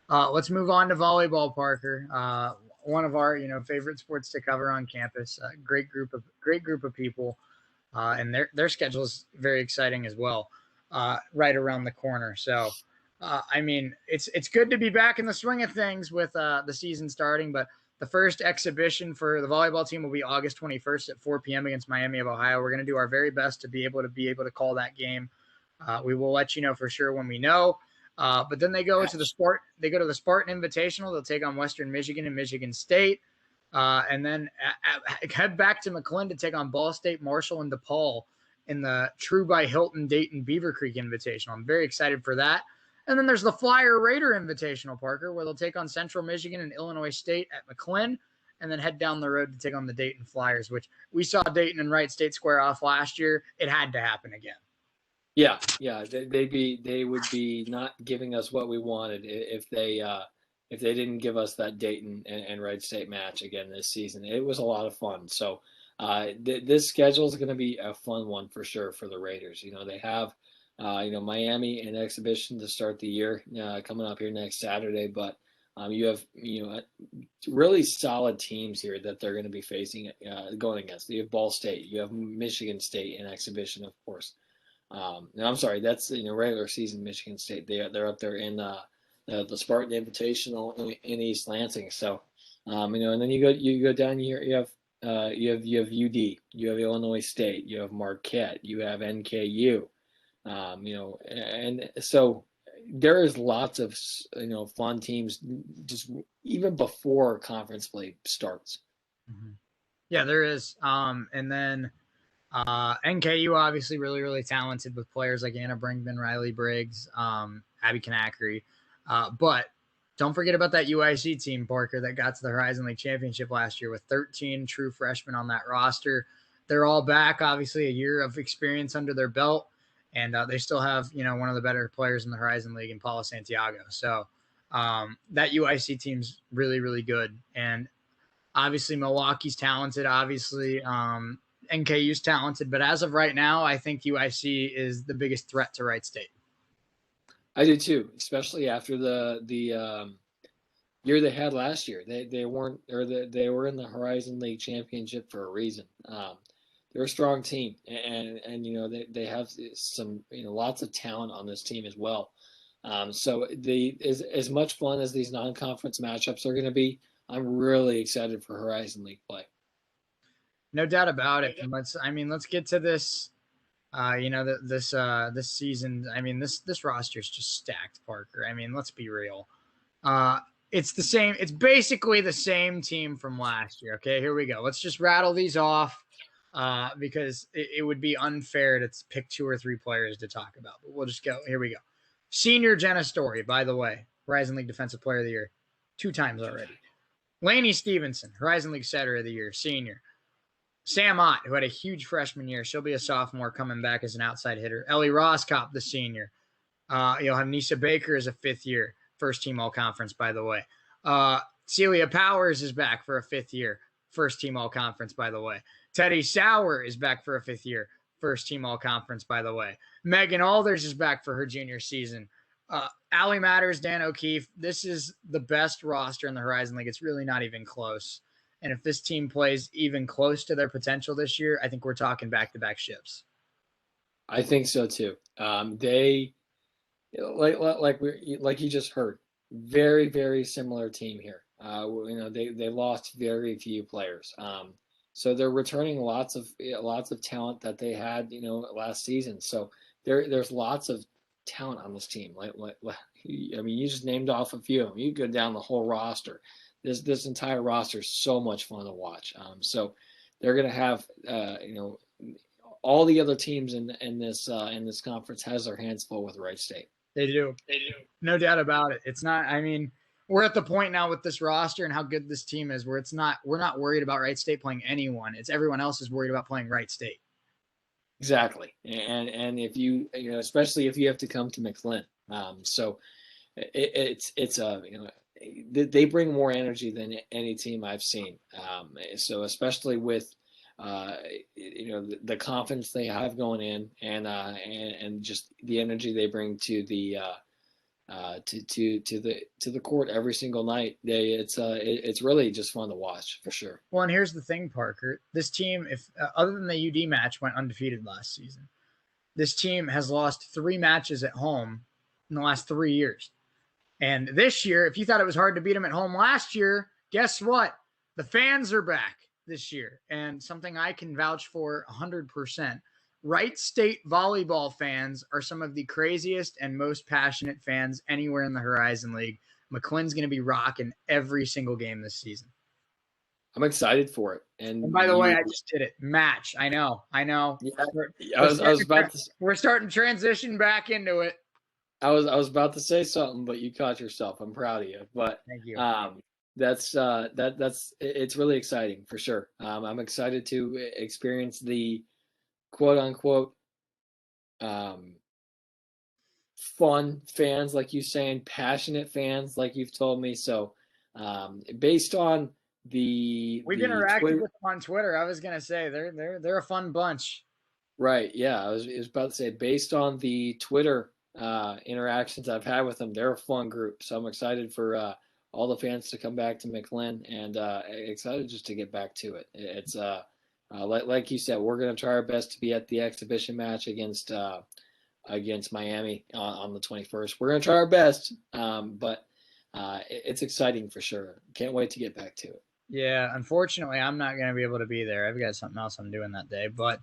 Let's move on to volleyball, Parker. One of our favorite sports to cover on campus. Great group of people, and their schedule is very exciting as well. Right around the corner. So, it's good to be back in the swing of things with the season starting. But The first exhibition for the volleyball team will be August 21st at 4 p.m. against Miami of Ohio. We're going to do our very best to be able to call that game. We will let you know for sure when we know. But then they go to the Spartan Invitational. They'll take on Western Michigan and Michigan State. And then head back to McClin to take on Ball State, Marshall, and DePaul in the True by Hilton Dayton Beaver Creek Invitational. I'm very excited for that. And then there's the Flyer Raider Invitational, Parker, where they'll take on Central Michigan and Illinois State at McClin, and then head down the road to take on the Dayton Flyers, which we saw Dayton and Wright State square off last year. It had to happen again. Yeah. They would be not giving us what we wanted if they didn't give us that Dayton and Wright State match again this season. It was a lot of fun. So this schedule is going to be a fun one for sure for the Raiders. They have Miami in exhibition to start the year coming up here next Saturday, but you have really solid teams here that they're going to be facing going against. You have Ball State, you have Michigan State in exhibition, of course. No, I'm sorry, that's regular season Michigan State. They're up there in the Spartan Invitational in East Lansing. So and then you go down here. You have UD, you have Illinois State, you have Marquette, you have NKU. And so there is lots of, fun teams just even before conference play starts. Mm-hmm. Yeah, there is. And then NKU obviously really, really talented with players like Anna Brinkman, Riley Briggs, Abby Kanakry. But don't forget about that UIC team, Parker, that got to the Horizon League Championship last year with 13 true freshmen on that roster. They're all back, obviously a year of experience under their belt. And they still have, one of the better players in the Horizon League in Paula Santiago. So that UIC team's really, really good. And obviously Milwaukee's talented. Obviously NKU's talented. But as of right now, I think UIC is the biggest threat to Wright State. I do too, especially after the year they had last year. They weren't, or they were in the Horizon League Championship for a reason. They're a strong team, and they have some lots of talent on this team as well. So as much fun as these non-conference matchups are going to be, I'm really excited for Horizon League play. No doubt about it. And let's get to this. This season. This roster is just stacked, Parker. Let's be real. It's the same. It's basically the same team from last year. Okay, here we go. Let's just rattle these off. Because it would be unfair to pick 2 or 3 players to talk about. But we'll just go. Here we go. Senior Jenna Story, by the way, Horizon League Defensive Player of the Year 2 times already. Lainey Stevenson, Horizon League Setter of the Year, senior. Sam Ott, who had a huge freshman year. She'll be a sophomore coming back as an outside hitter. Ellie Roskop, the senior. You'll have Nisa Baker as a 5th year, first team all-conference, by the way. Celia Powers is back for a 5th year, first team all-conference, by the way. Teddy Sauer is back for a 5th year, first team all-conference, by the way. Megan Alders is back for her junior season. Allie Matters, Dan O'Keefe. This is the best roster in the Horizon League. It's really not even close. And if this team plays even close to their potential this year, I think we're talking back-to-back ships. I think so too. They, like you just heard, very, very similar team here. They lost very few players. So they're returning lots of talent that they had, last season. So there's lots of talent on this team. You just named off a few of them. You go down the whole roster. This entire roster is so much fun to watch. So they're going to have, all the other teams in this conference has their hands full with Wright State. They do. No doubt about it. It's not. We're at the point now with this roster and how good this team is where we're not worried about Wright State playing anyone. It's everyone else is worried about playing Wright State. Exactly. And if you especially if you have to come to McClin. So they bring more energy than any team I've seen. So especially with the confidence they have going in and just the energy they bring to the to the court every single night. It's really just fun to watch for sure. Well, and here's the thing, Parker. This team, if other than the UD match, went undefeated last season. This team has lost 3 matches at home in the last 3 years. And this year, if you thought it was hard to beat them at home last year, guess what? the fans are back this year, and something I can vouch for 100%. Wright State volleyball fans are some of the craziest and most passionate fans anywhere in the Horizon League. McClin's going to be rocking every single game this season. I'm excited for it. And by the way, I just did it. Match. I know. Yeah, I was about to. We're starting to transition back into it. I was about to say something, but you caught yourself. I'm proud of you. But thank you. That's it's really exciting for sure. I'm excited to experience the quote unquote fun fans, like you saying, passionate fans, like you've told me. So based on we've interacted with them on Twitter. I was gonna say they're a fun bunch. Right. Yeah. I was about to say, based on the Twitter interactions I've had with them, they're a fun group. So I'm excited for all the fans to come back to McClin, and excited just to get back to it. It's like you said, we're going to try our best to be at the exhibition match against Miami on the 21st. We're going to try our best, but it's exciting for sure. Can't wait to get back to it. Yeah, unfortunately, I'm not going to be able to be there. I've got something else I'm doing that day, but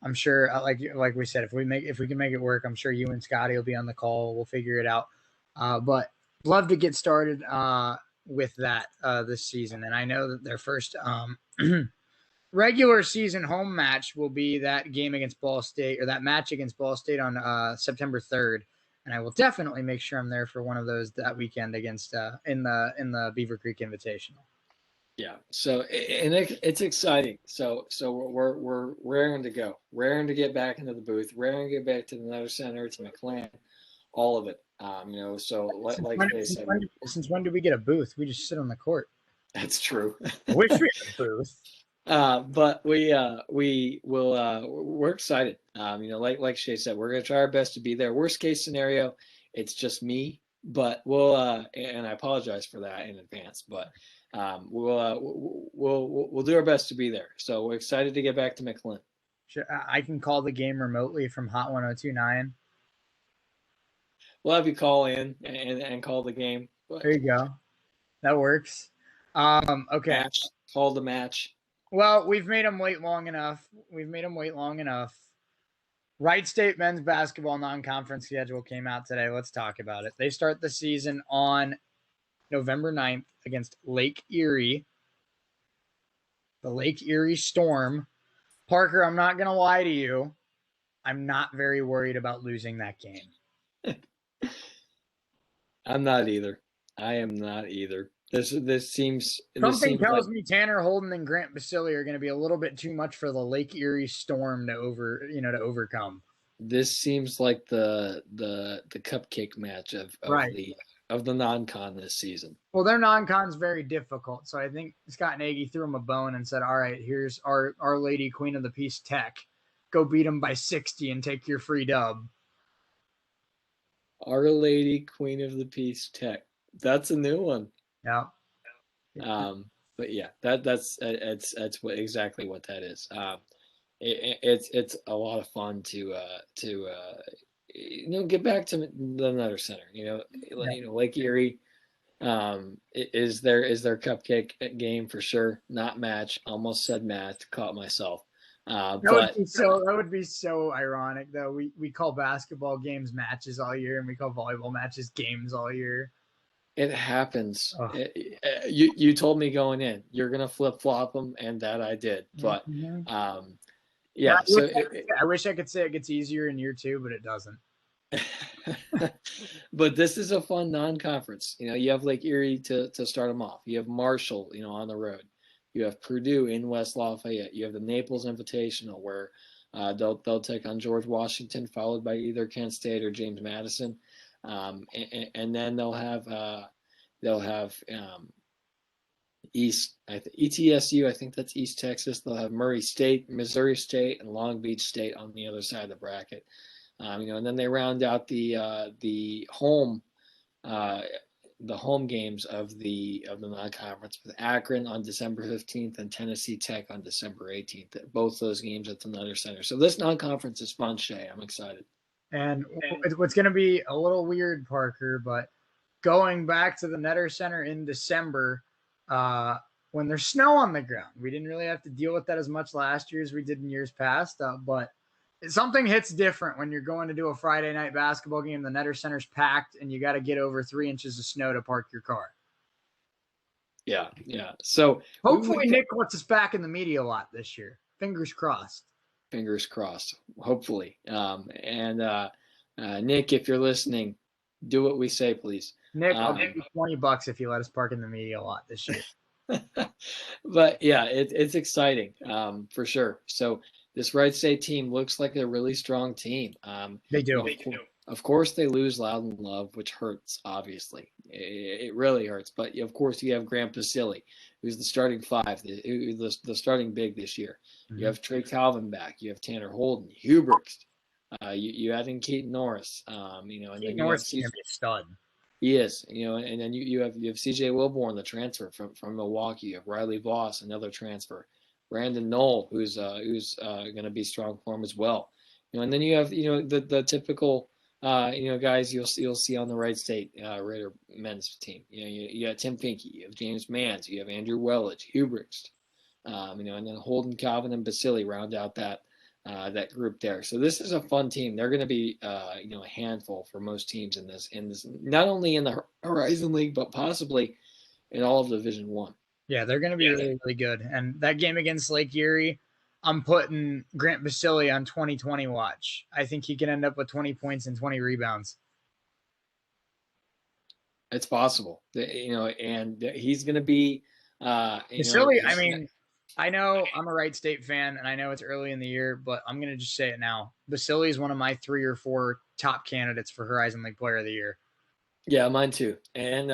I'm sure, like we said, if we can make it work, I'm sure you and Scotty will be on the call. We'll figure it out. But love to get started with that this season, and I know that their first regular season home match will be that game against Ball State, or that match against Ball State on September 3rd. And I will definitely make sure I'm there for one of those that weekend against in the Beaver Creek Invitational. Yeah. So, and it's exciting. So we're raring to go, raring to get back into the booth, raring to get back to the Nutter Center, to McClan, all of it. So like they said, since when did we get a booth? We just sit on the court. That's true. I wish we had a booth. But we're excited. Like Shea said, we're gonna try our best to be there. Worst case scenario, it's just me, but we'll and I apologize for that in advance, but we'll do our best to be there. So we're excited to get back to McClin. I can call the game remotely from Hot 102.9. We'll have you call in and call the game. There you go. That works. Okay. Call the match. Well, we've made them wait long enough. Wright State men's basketball non-conference schedule came out today. Let's talk about it. They start the season on November 9th against Lake Erie. The Lake Erie Storm. Parker, I'm not going to lie to you. I'm not very worried about losing that game. I'm not either. I am not either. This seems something tells me Tanner Holden and Grant Basili are going to be a little bit too much for the Lake Erie Storm to overcome. This seems like the cupcake match of the non-con this season. Well, their non-con's very difficult, so I think Scott Nagy threw him a bone and said, "All right, here's our Lady Queen of the Peace Tech. Go beat them by 60 and take your free dub." Our Lady Queen of the Peace Tech. That's a new one. Yeah. But yeah, that's exactly what that is. It's a lot of fun to get back to the Nutter Center. Lake Erie is their cupcake game for sure. Not match. Almost said match. Caught myself. That would be so ironic though. We call basketball games matches all year, and we call volleyball matches games all year. It happens. Oh. You told me going in you're gonna flip flop them, and that I did. But yeah. I wish I could say it gets easier in year 2, but it doesn't. But this is a fun non-conference. You have Lake Erie to start them off. You have Marshall, on the road. You have Purdue in West Lafayette. You have the Naples Invitational, where they'll take on George Washington, followed by either Kent State or James Madison. And then they'll have ETSU. I think that's East Texas. They'll have Murray State, Missouri State, and Long Beach State on the other side of the bracket. And then they round out the home games of the non-conference with Akron on December 15th and Tennessee Tech on December 18th. Both those games at the Nutter Center. So this non-conference is fun, Shea. I'm excited. And what's going to be a little weird, Parker, but going back to the Nutter Center in December, when there's snow on the ground. We didn't really have to deal with that as much last year as we did in years past, but something hits different when you're going to do a Friday night basketball game. The Netter Center's packed, and you got to get over 3 inches of snow to park your car. Yeah. So hopefully Nick lets us back in the media a lot this year. Fingers crossed. Fingers crossed. Hopefully. Nick, if you're listening, do what we say, please. Nick, I'll give you $20 if you let us park in the media a lot this year. But yeah, it's exciting for sure. So this Wright State team looks like a really strong team. They do. Of course, they lose Loudon Love, which hurts, obviously. It really hurts. But, of course, you have Grant Basile, who's the starting five, the starting big this year. Mm-hmm. You have Trey Calvin back. You have Tanner Holden, Hubricht. You add in Keaton Norris. And Keaton Norris is going to be a stud. He is. And then you have C.J. Wilborn, the transfer from Milwaukee. You have Riley Voss, another transfer. Brandon Knoll, who's going to be strong for him as well. And then you have the typical guys you'll see on the Wright State Raider men's team. You got Tim Finke, you have James Manns, you have Andrew Welledge, Hubricht, and then Holden, Calvin, and Basile round out that group there. So this is a fun team. They're going to be a handful for most teams in this not only in the Horizon League but possibly in all of Division I. Yeah, they're going to be really, really good. And that game against Lake Erie, I'm putting Grant Basile on 2020 watch. I think he can end up with 20 points and 20 rebounds. It's possible, and he's going to be. Basile, I mean, I know I'm a Wright State fan, and I know it's early in the year, but I'm going to just say it now. Basile is one of my 3 or 4 top candidates for Horizon League Player of the Year. Yeah, mine too. And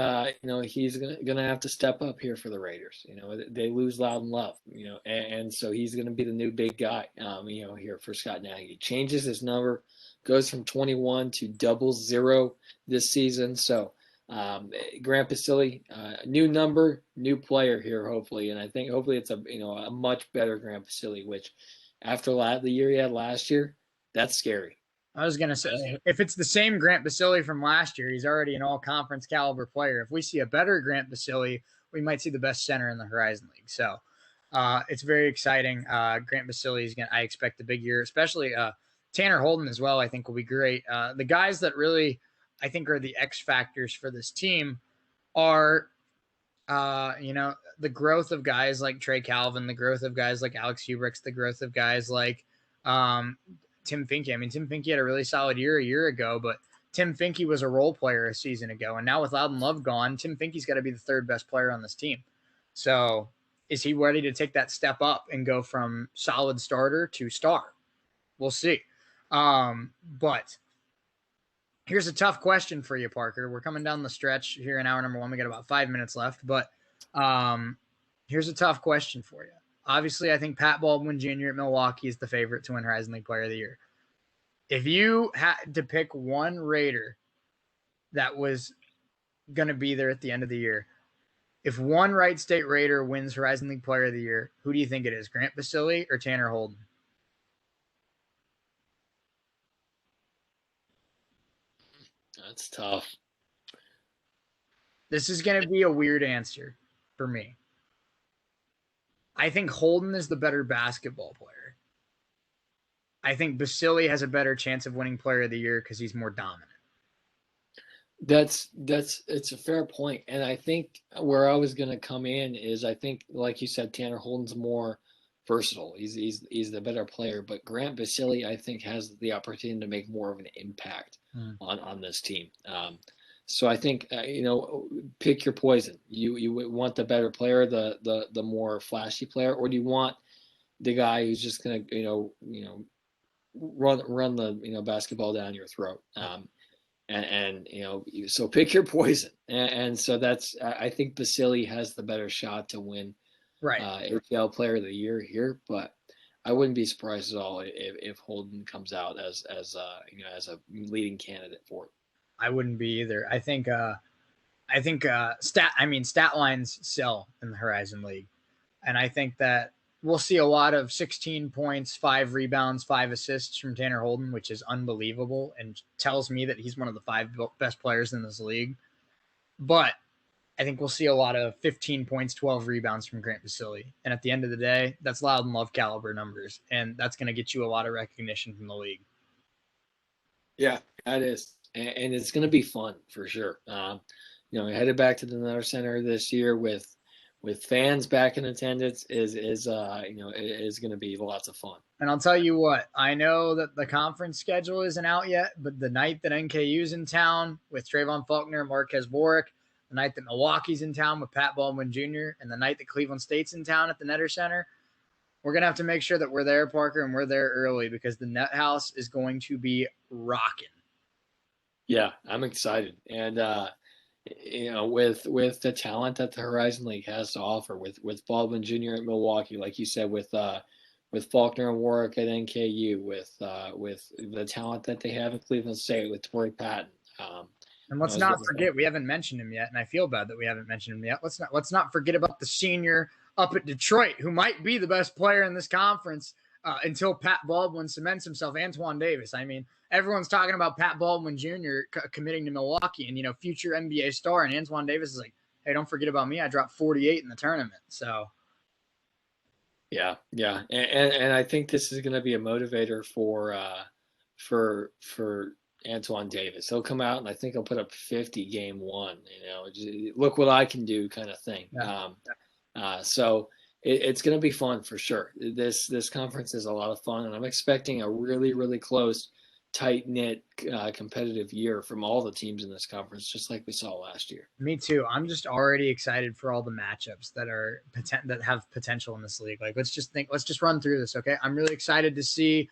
he's gonna have to step up here for the Raiders. They lose Loudon Love. And so he's gonna be the new big guy. Here for Scott Nagy. Changes his number, goes from 21 to 00 this season. So Grant Basile, new number, new player here, hopefully. And I think hopefully it's a much better Grant Basile, which after the year he had last year, that's scary. I was going to say, if it's the same Grant Basile from last year, he's already an all-conference caliber player. If we see a better Grant Basile, we might see the best center in the Horizon League. So it's very exciting. Grant Basile I expect a big year, especially Tanner Holden as well, I think will be great. The guys that really I think are the X factors for this team are, the growth of guys like Trey Calvin, the growth of guys like Alex Hubricht, the growth of guys like Tim Finke. I mean, Tim Finke had a really solid year a year ago, but Tim Finke was a role player a season ago. And now with Loudon Love gone, Tim Finke's got to be the 3rd best player on this team. So is he ready to take that step up and go from solid starter to star? We'll see. But here's a tough question for you, Parker. We're coming down the stretch here in hour number 1. We got about 5 minutes left, but here's a tough question for you. Obviously, I think Pat Baldwin Jr. at Milwaukee is the favorite to win Horizon League Player of the Year. If you had to pick one Raider that was going to be there at the end of the year, if one Wright State Raider wins Horizon League Player of the Year, who do you think it is, Grant Basile or Tanner Holden? That's tough. This is going to be a weird answer for me. I think Holden is the better basketball player. I think Basile has a better chance of winning Player of the Year because he's more dominant. It's a fair point. And I think where I was going to come in is I think, like you said, Tanner Holden's more versatile. He's the better player. But Grant Basile, I think, has the opportunity to make more of an impact on this team. So I think pick your poison. You want the better player, the more flashy player, or do you want the guy who's just gonna run the basketball down your throat? So pick your poison. And so that's I think Basile has the better shot to win APL Player of the Year here, but I wouldn't be surprised at all if Holden comes out as a leading candidate for it. I wouldn't be either. I think stat lines sell in the Horizon League. And I think that we'll see a lot of 16 points, 5 rebounds, 5 assists from Tanner Holden, which is unbelievable and tells me that he's one of the 5 best players in this league. But I think we'll see a lot of 15 points, 12 rebounds from Grant Basile. And at the end of the day, that's Loudon Love caliber numbers. And that's going to get you a lot of recognition from the league. Yeah, that is. And it's going to be fun for sure. We headed back to the Nutter Center this year with fans back in attendance is going to be lots of fun. And I'll tell you what, I know that the conference schedule isn't out yet, but the night that NKU's in town with Trayvon Faulkner and Marquez Warwick, the night that Milwaukee's in town with Pat Baldwin Jr., and the night that Cleveland State's in town at the Nutter Center, we're going to have to make sure that we're there, Parker, and we're there early because the Net House is going to be rocking. Yeah, I'm excited. And, with the talent that the Horizon League has to offer with Baldwin Jr. at Milwaukee, like you said, with Faulkner and Warwick at NKU, with the talent that they have at Cleveland State with Torrey Patton. And let's not forget, we haven't mentioned him yet, and I feel bad that we haven't mentioned him yet. Let's not forget about the senior up at Detroit, who might be the best player in this conference until Pat Baldwin cements himself, Antoine Davis. I mean, everyone's talking about Pat Baldwin Jr. Committing to Milwaukee and, future NBA star. And Antoine Davis is like, hey, don't forget about me. I dropped 48 in the tournament. So. Yeah. And I think this is going to be a motivator for Antoine Davis. He'll come out and I think he'll put up 50 game one, look what I can do kind of thing. Yeah. So it's going to be fun for sure. This conference is a lot of fun, and I'm expecting a really, really close, tight-knit, competitive year from all the teams in this conference, just like we saw last year. Me too. I'm just already excited for all the matchups that have potential in this league. Like, let's just run through this, okay? I'm really excited to see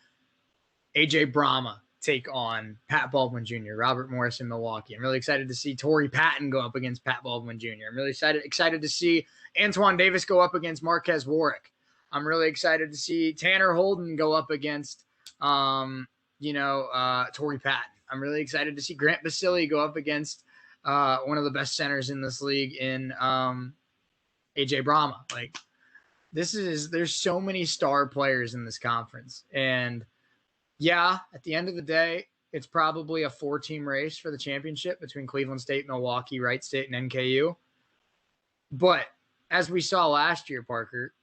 AJ Brahma take on Pat Baldwin Jr., Robert Morris in Milwaukee. I'm really excited to see Torrey Patton go up against Pat Baldwin Jr. I'm really excited to see Antoine Davis go up against Marquez Warwick. I'm really excited to see Tanner Holden go up against, Torrey Patton. I'm really excited to see Grant Basile go up against one of the best centers in this league in AJ Brahma. Like, there's so many star players in this conference. And yeah, at the end of the day, it's probably a 4-team race for the championship between Cleveland State, Milwaukee, Wright State, and NKU. But as we saw last year, Parker,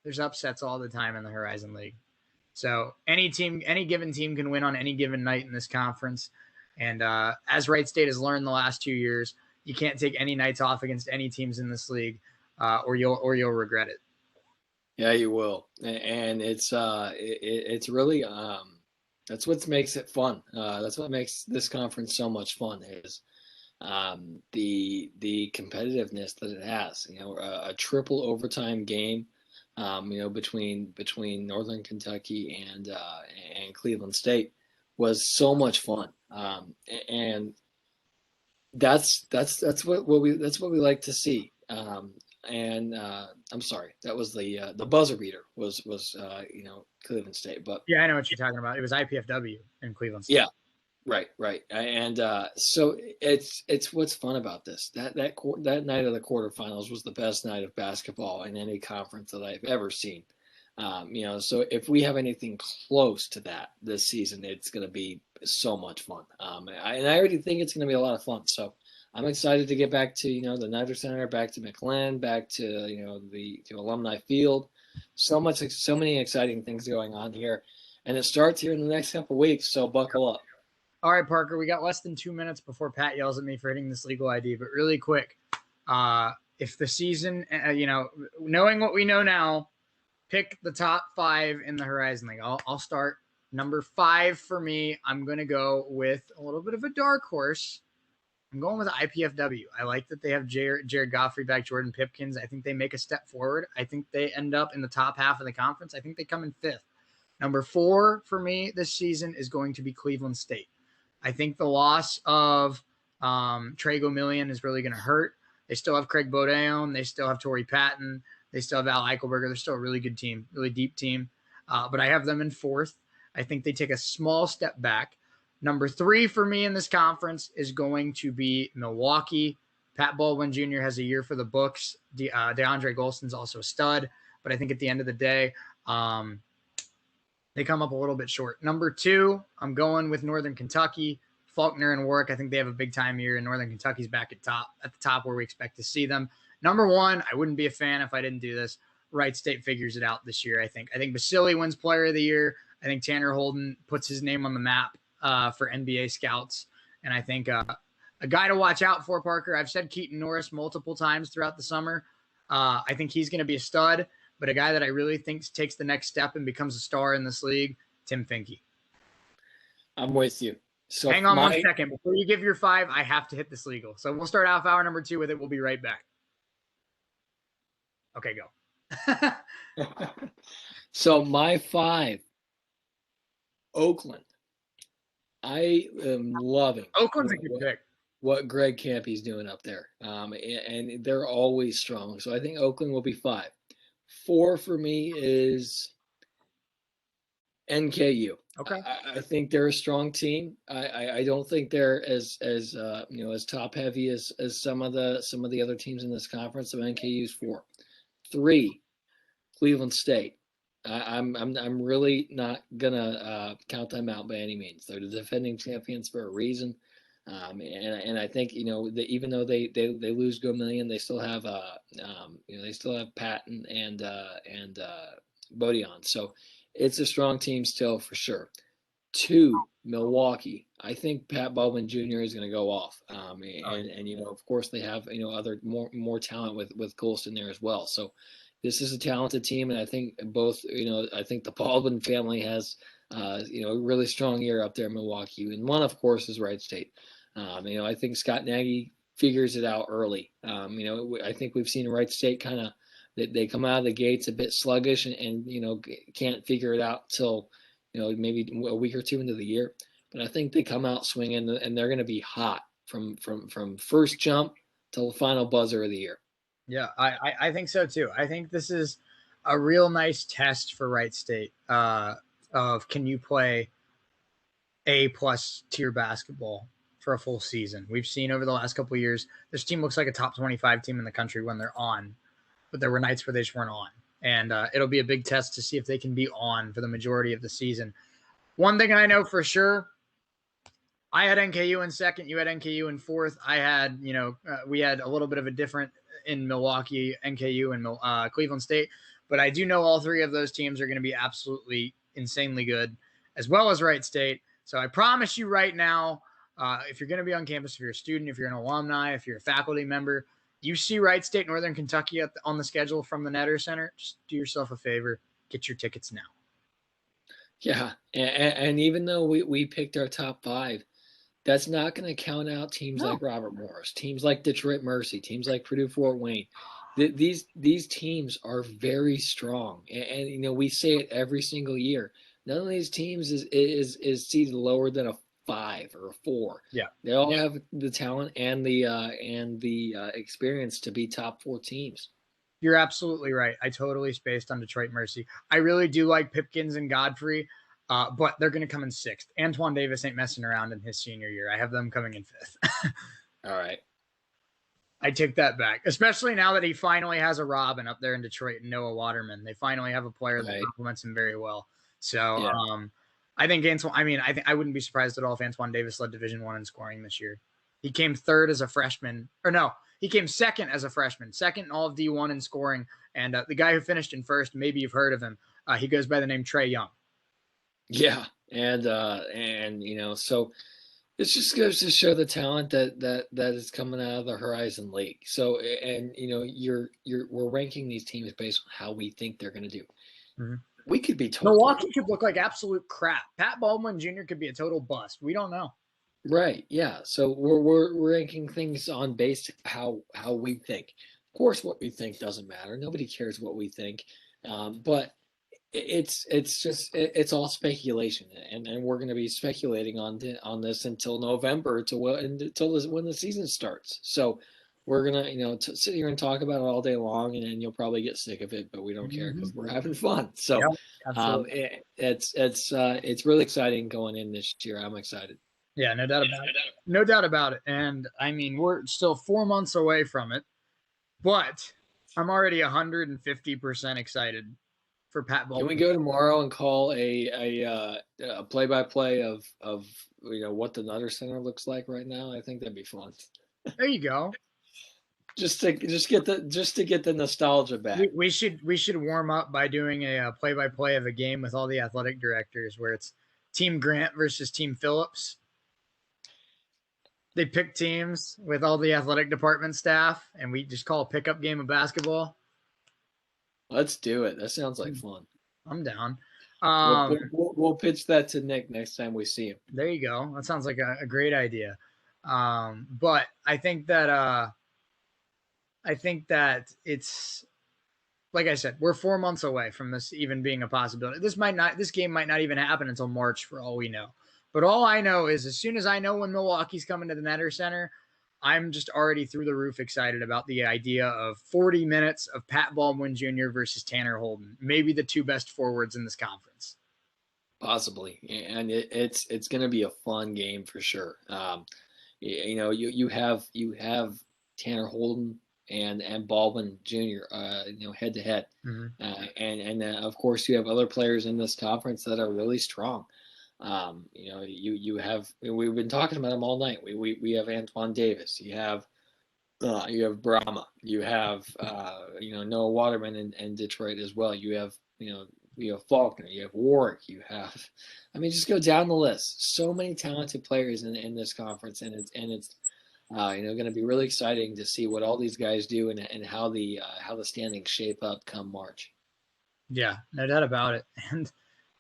there's upsets all the time in the Horizon League. So any given team can win on any given night in this conference. And as Wright State has learned the last 2 years, you can't take any nights off against any teams in this league, or you'll regret it. Yeah, you will. And it's really that's what makes it fun. That's what makes this conference so much fun is the competitiveness that it has. A triple overtime game, between Northern Kentucky and Cleveland State was so much fun. And that's what we like to see. I'm sorry, that was the buzzer beater was Cleveland State, but yeah, I know what you're talking about. It was IPFW in Cleveland State. Yeah, right, and so it's what's fun about this. That night of the quarterfinals was the best night of basketball in any conference that I've ever seen. So if we have anything close to that this season, it's going to be so much fun. And I already think it's going to be a lot of fun. So I'm excited to get back to the Nutter Center, back to McLean, back to the Alumni Field. So many exciting things going on here, and it starts here in the next couple of weeks. So buckle up. All right, Parker, we got less than 2 minutes before Pat yells at me for hitting this legal ID. But really quick, if the season, knowing what we know now, pick the top 5 in the Horizon League. I'll start. Number 5 for me, I'm going to go with a little bit of a dark horse. I'm going with IPFW. I like that they have Jared Goffrey back, Jordan Pipkins. I think they make a step forward. I think they end up in the top half of the conference. I think they come in 5th. Number 4 for me this season is going to be Cleveland State. I think the loss of Trey Gomillion is really going to hurt. They still have Craig Beaudeon. They still have Torrey Patton. They still have Al Eichelberger. They're still a really good team, really deep team. But I have them in 4th. I think they take a small step back. Number 3 for me in this conference is going to be Milwaukee. Pat Baldwin Jr. has a year for the books. DeAndre Golston's also a stud. But I think at the end of the day, they come up a little bit short. Number 2, I'm going with Northern Kentucky. Faulkner and Warwick, I think they have a big time here, and Northern Kentucky's back at the top where we expect to see them. Number one, I wouldn't be a fan if I didn't do this. Wright State figures it out this year, I think. I think Basili wins Player of the Year. I think Tanner Holden puts his name on the map for NBA scouts. And I think a guy to watch out for, Parker, I've said Keaton Norris multiple times throughout the summer. I think he's going to be a stud, but a guy that I really think takes the next step and becomes a star in this league, Tim Finke. I'm with you. So hang on 1 second. Before you give your 5, I have to hit this legal. So we'll start off hour number 2 with it. We'll be right back. Okay, go. So my 5, Oakland. I am loving Oakland's a good pick. What Greg Campy's doing up there. And they're always strong. So I think Oakland will be 5. 4 for me is NKU. Okay. I think they're a strong team. I don't think they're as top heavy as some of the other teams in this conference. So NKU's 4. 3, Cleveland State. I'm really not gonna count them out by any means. They're the defending champions for a reason. And I think that even though they lose Gomillion, they still have Patton and Bodian. So it's a strong team still for sure. 2, Milwaukee. I think Pat Baldwin Jr. is going to go off. And of course they have other more talent with Colston there as well. So this is a talented team, and I think I think the Baldwin family has a really strong year up there in Milwaukee. And one, of course, is Wright State. I think Scott Nagy figures it out early. I think we've seen Wright State kind of they come out of the gates a bit sluggish and can't figure it out till maybe a week or 2 into the year. But I think they come out swinging, and they're going to be hot from first jump till the final buzzer of the year. Yeah, I think so too. I think this is a real nice test for Wright State of can you play A+ tier basketball for a full season. We've seen over the last couple of years, this team looks like a top 25 team in the country when they're on, but there were nights where they just weren't on. And it'll be a big test to see if they can be on for the majority of the season. One thing I know for sure, I had NKU in 2nd. You had NKU in 4th. I had, we had a little bit of a different in Milwaukee, NKU, and Cleveland State. But I do know all 3 of those teams are going to be absolutely insanely good, as well as Wright State. So I promise you right now, if you're going to be on campus, if you're a student, if you're an alumni, if you're a faculty member, you see Wright State, Northern Kentucky on the schedule from the Netter Center, just do yourself a favor, get your tickets now. Yeah, and even though we picked our top 5, that's not going to count out teams like Robert Morris, teams like Detroit Mercy, teams like Purdue Fort Wayne. These teams are very strong, and we say it every single year. None of these teams is seated lower than a 5 or a 4. Yeah, they all have the talent and the experience to be top 4 teams. You're absolutely right. I totally spaced on Detroit Mercy. I really do like Pipkins and Godfrey, but they're going to come in 6th. Antoine Davis ain't messing around in his senior year. I have them coming in 5th. All right. I take that back, especially now that he finally has a Robin up there in Detroit and Noah Waterman. They finally have a player that complements him very well. So I think I wouldn't be surprised at all if Antoine Davis led Division I in scoring this year. He came 3rd as a freshman, he came 2nd as a freshman, 2nd in all of D1 in scoring. And the guy who finished in 1st, maybe you've heard of him. He goes by the name Trey Young. Yeah. And so it just goes to show the talent that is coming out of the Horizon League. So, and we're ranking these teams based on how we think they're going to do. Mm-hmm. We could be total. Milwaukee could look like absolute crap. Pat Baldwin Jr. could be a total bust. We don't know. Right. Yeah. So we're ranking things on based how we think. Of course, what we think doesn't matter. Nobody cares what we think. But it's all speculation, and we're going to be speculating on this until November when the season starts. So we're gonna sit here and talk about it all day long, and then you'll probably get sick of it, but we don't care because we're having fun. So it's really exciting going in this year. I'm excited. Yeah, no doubt about it. No doubt about it. And I mean, we're still 4 months away from it, but I'm already 150% excited for Pat Ball. Can we go tomorrow and call a play-by-play of what the Nutter Center looks like right now? I think that'd be fun. There you go. Just to get the nostalgia back. We should warm up by doing a play-by-play of a game with all the athletic directors, where it's Team Grant versus Team Phillips. They pick teams with all the athletic department staff, and we just call a pickup game of basketball. Let's do it. That sounds like fun. I'm down. We'll pitch that to Nick next time we see him. There you go. That sounds like a great idea. But I think that it's, like I said, we're 4 months away from this even being a possibility. This game might not even happen until March for all we know. But all I know is, as soon as I know when Milwaukee's coming to the Nutter Center, I'm just already through the roof excited about the idea of 40 minutes of Pat Baldwin Jr. versus Tanner Holden, maybe the two best forwards in this conference. Possibly, and it's going to be a fun game for sure. You have Tanner Holden and Baldwin Jr. Head to head, and of course you have other players in this conference that are really strong. We've been talking about them all night. We have Antoine Davis. You have Brahma. You have Noah Waterman in Detroit as well. You have Faulkner. You have Warwick. You have, just go down the list. So many talented players in this conference, and it's going to be really exciting to see what all these guys do and how the standings shape up come March. Yeah, no doubt about it. And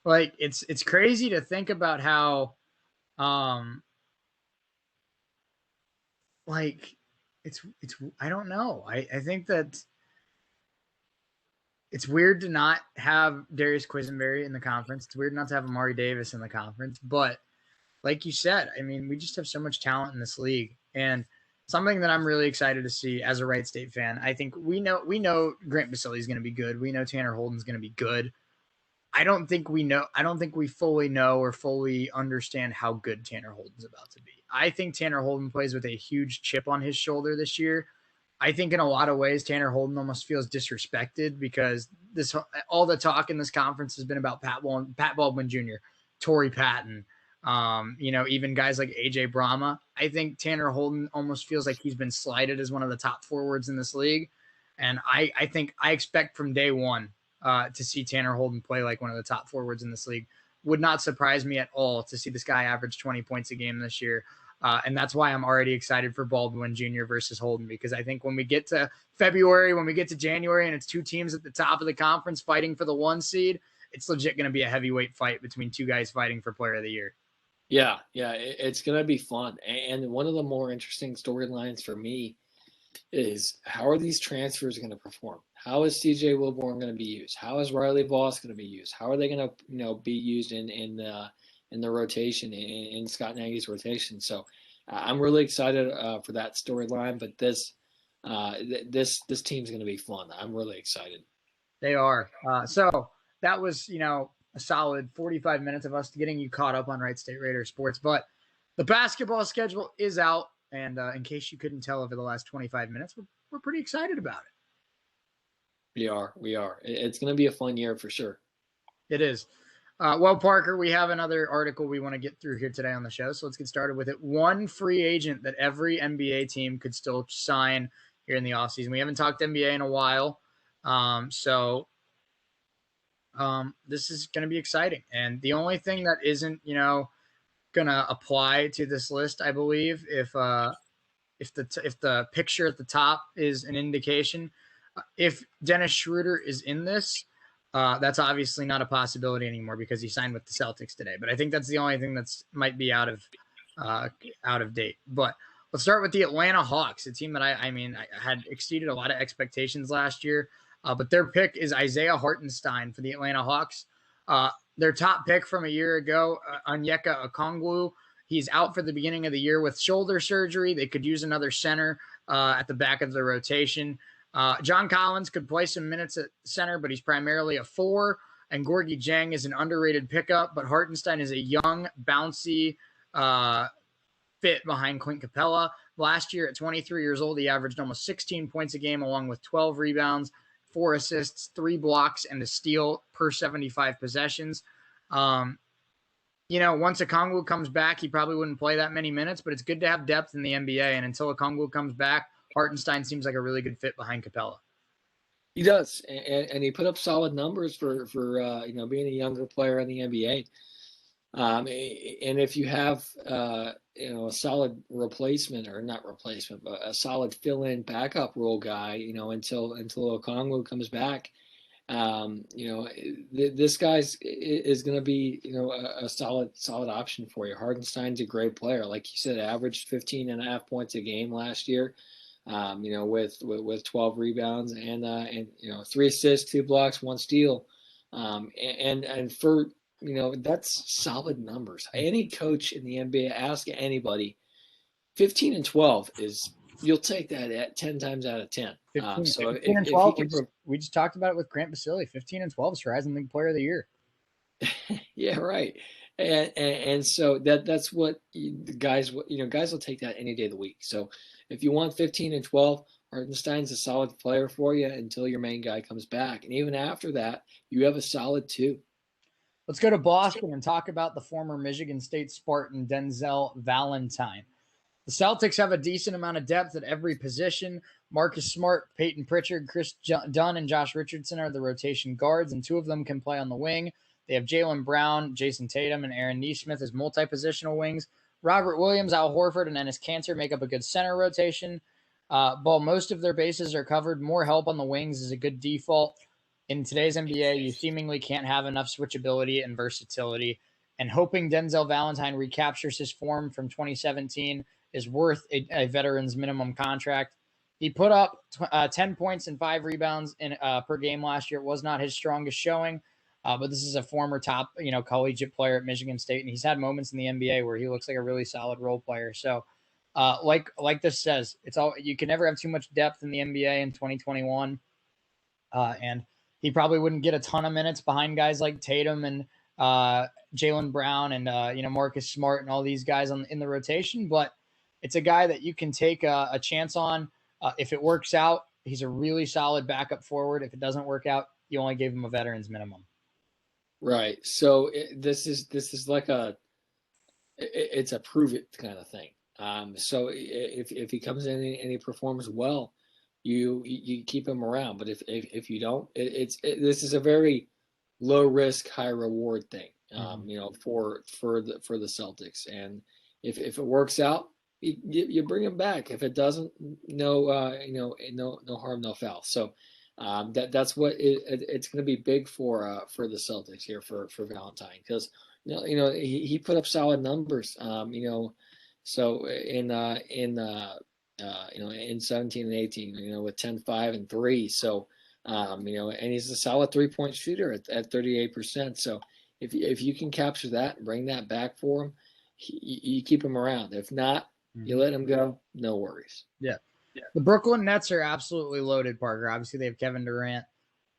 like, it's crazy to think about how, it's I don't know. I think that it's weird to not have Darius Quisenberry in the conference. It's weird not to have Amari Davis in the conference. But like you said, we just have so much talent in this league. And something that I'm really excited to see as a Wright State fan, I think we know Grant Basile is going to be good. We know Tanner Holden's going to be good. I don't think we fully know or fully understand how good Tanner Holden's about to be. I think Tanner Holden plays with a huge chip on his shoulder this year. I think in a lot of ways, Tanner Holden almost feels disrespected because all the talk in this conference has been about Pat Baldwin Jr., Torrey Patton, even guys like AJ Brahma. I think Tanner Holden almost feels like he's been slighted as one of the top forwards in this league. And I expect from day one to see Tanner Holden play like one of the top forwards in this league. Would not surprise me at all to see this guy average 20 points a game this year. And that's why I'm already excited for Baldwin Jr. versus Holden, because I think when we get to February, when we get to January, and it's two teams at the top of the conference fighting for the 1 seed, it's legit going to be a heavyweight fight between two guys fighting for Player of the Year. Yeah, it's going to be fun. And one of the more interesting storylines for me is, how are these transfers going to perform? How is CJ Wilborn going to be used? How is Riley Voss going to be used? How are they going to be used in the rotation, in Scott Nagy's rotation? So I'm really excited for that storyline. But this team's going to be fun. I'm really excited. They are. So that was a solid 45 minutes of us getting you caught up on Wright State Raider sports. But the basketball schedule is out. And in case you couldn't tell over the last 25 minutes, we're pretty excited about it. We are. It's going to be a fun year for sure. It is. Well, Parker, we have another article we want to get through here today on the show. So let's get started with it. One free agent that every NBA team could still sign here in the offseason. We haven't talked NBA in a while. So this is going to be exciting. And the only thing that isn't, gonna apply to this list, I believe, if the picture at the top is an indication, if Dennis Schroeder is in this, that's obviously not a possibility anymore because he signed with the Celtics today. But I think that's the only thing that's might be out of date. But let's start with the Atlanta Hawks, a team that I had exceeded a lot of expectations last year. But their pick is Isaiah Hartenstein for the Atlanta Hawks. Their top pick from a year ago, Onyeka Okongwu, he's out for the beginning of the year with shoulder surgery. They could use another center at the back of the rotation. John Collins could play some minutes at center, but he's primarily a 4. And Gorgie Jang is an underrated pickup, but Hartenstein is a young, bouncy fit behind Clint Capella. Last year at 23 years old, he averaged almost 16 points a game along with 12 rebounds, 4 assists, 3 blocks, and a steal per 75 possessions. Once Okongwu comes back, he probably wouldn't play that many minutes, but it's good to have depth in the NBA. And until Okongwu comes back, Hartenstein seems like a really good fit behind Capella. He does, and he put up solid numbers for being a younger player in the NBA. And if you have a solid replacement, or not replacement, but a solid fill-in backup role guy, until Okongwu comes back, this guy's is going to be a solid option for you. Hartenstein's a great player, like you said, averaged 15.5 points a game last year. With 12 rebounds and 3 assists, 2 blocks, 1 steal, and for that's solid numbers. Any coach in the NBA, ask anybody, 15 and 12 is, you'll take that at 10 times out of 10. 15 and 12, we just talked about it with Grant Basile. 15 and 12 is Horizon League Player of the Year. Yeah, right. And so that's what the guys will take that any day of the week. So if you want 15 and 12, Hartenstein's a solid player for you until your main guy comes back. And even after that, you have a solid 2. Let's go to Boston and talk about the former Michigan State Spartan, Denzel Valentine. The Celtics have a decent amount of depth at every position. Marcus Smart, Peyton Pritchard, Chris Dunn, and Josh Richardson are the rotation guards, and 2 of them can play on the wing. They have Jaylen Brown, Jason Tatum, and Aaron Nesmith as multi-positional wings. Robert Williams, Al Horford, and Enes Kanter make up a good center rotation. While most of their bases are covered, more help on the wings is a good default. In today's NBA, you seemingly can't have enough switchability and versatility, and hoping Denzel Valentine recaptures his form from 2017 is worth a veteran's minimum contract. He put up 10 points and 5 rebounds per game last year. It was not his strongest showing, but this is a former top collegiate player at Michigan State, and he's had moments in the NBA where he looks like a really solid role player. So like this says, you can never have too much depth in the NBA in 2021, and he probably wouldn't get a ton of minutes behind guys like Tatum and Jaylen Brown and Marcus Smart and all these guys in the rotation. But it's a guy that you can take a chance on. If it works out, he's a really solid backup forward. If it doesn't work out, you only gave him a veteran's minimum. Right. So this is like it's a prove it kind of thing. So if he comes in and he performs well, you keep him around. But if you don't, this is a very low risk, high reward thing. For the Celtics. And if it works out, you bring him back. If it doesn't, no harm, no foul. So that's what it's going to be big for the Celtics here for Valentine, because he put up solid numbers. So in 17 and 18, with 10, 5, and 3. So and he's a solid 3-point shooter at 38%. So if you can capture that and bring that back for him, you keep him around. If not, you let him go. No worries. Yeah. The Brooklyn Nets are absolutely loaded, Parker. Obviously, they have Kevin Durant,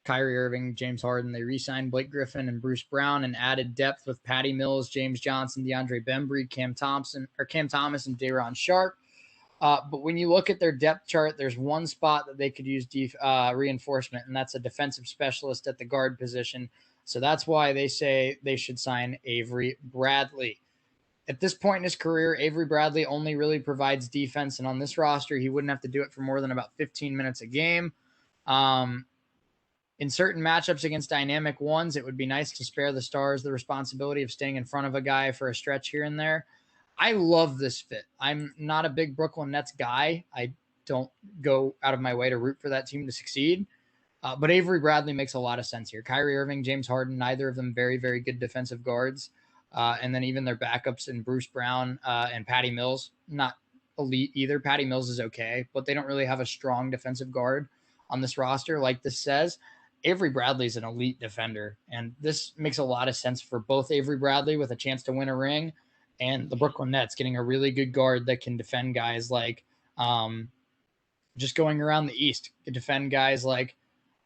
Kyrie Irving, James Harden. They re-signed Blake Griffin and Bruce Brown and added depth with Patty Mills, James Johnson, DeAndre Bembry, Cam Thomas, and Day'Ron Sharpe. But when you look at their depth chart, there's one spot that they could use reinforcement, and that's a defensive specialist at the guard position. So that's why they say they should sign Avery Bradley. At this point in his career, Avery Bradley only really provides defense, and on this roster, he wouldn't have to do it for more than about 15 minutes a game. In certain matchups against dynamic ones, it would be nice to spare the stars the responsibility of staying in front of a guy for a stretch here and there. I love this fit. I'm not a big Brooklyn Nets guy. I don't go out of my way to root for that team to succeed. But Avery Bradley makes a lot of sense here. Kyrie Irving, James Harden, neither of them very, very good defensive guards. And then even their backups in Bruce Brown and Patty Mills, not elite either. Patty Mills is okay, but they don't really have a strong defensive guard on this roster. Like this says, Avery Bradley is an elite defender. And this makes a lot of sense for both Avery Bradley with a chance to win a ring and the Brooklyn Nets getting a really good guard that can defend guys like just going around the East, can defend guys like,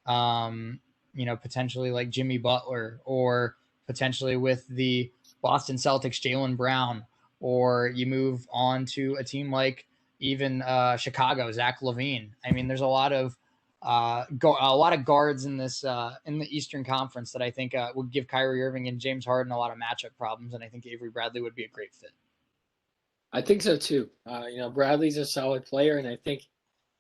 potentially like Jimmy Butler, or potentially with the Boston Celtics, Jaylen Brown, or you move on to a team like even Chicago, Zach LaVine. I mean, there's a lot of a lot of guards in this in the Eastern Conference that I think would give Kyrie Irving and James Harden a lot of matchup problems, and I think Avery Bradley would be a great fit. I think so too. Bradley's a solid player, and I think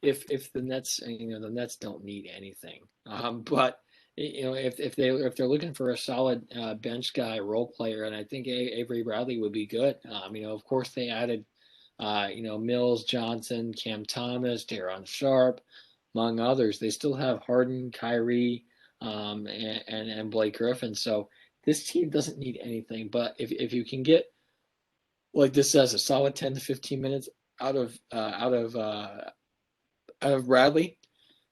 if the Nets, the Nets don't need anything, but if they're looking for a solid bench guy, role player, and I think Avery Bradley would be good. Of course they added, Mills, Johnson, Cam Thomas, Daron Sharp, among others. They still have Harden, Kyrie, and Blake Griffin. So this team doesn't need anything. But if you can get, like this says, a solid 10 to 15 minutes out of Bradley,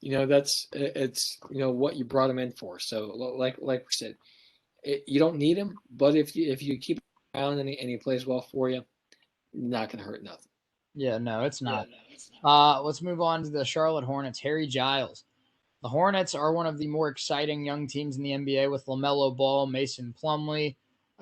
it's what you brought him in for. So like we said, you don't need him, but if you keep him around and he plays well for you, not gonna hurt nothing. Yeah, no, it's not. Let's move on to the Charlotte Hornets. Harry Giles. The Hornets are one of the more exciting young teams in the NBA with LaMelo Ball, Mason Plumlee,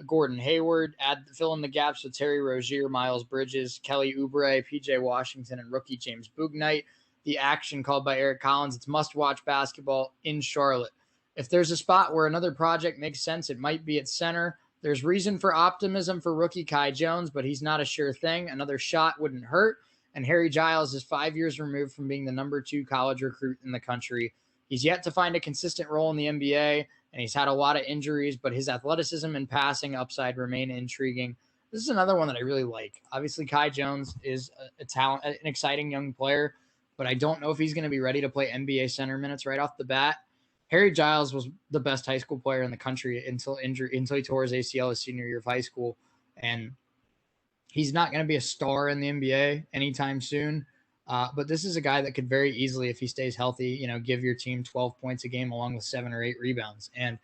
Gordon Hayward. Fill in the gaps with Terry Rozier, Miles Bridges, Kelly Oubre, PJ Washington, and rookie James Mcnitt. The action called by Eric Collins. It's must-watch basketball in Charlotte. If there's a spot where another project makes sense, it might be at center. There's reason for optimism for rookie Kai Jones, but he's not a sure thing. Another shot wouldn't hurt. And Harry Giles is 5 years removed from being the number 2 college recruit in the country. He's yet to find a consistent role in the NBA, and he's had a lot of injuries, but his athleticism and passing upside remain intriguing. This is another one that I really like. Obviously, Kai Jones is an exciting young player, but I don't know if he's going to be ready to play NBA center minutes right off the bat. Harry Giles was the best high school player in the country until he tore his ACL his senior year of high school, and he's not going to be a star in the NBA anytime soon. But this is a guy that could very easily, if he stays healthy, give your team 12 points a game along with 7 or 8 rebounds. And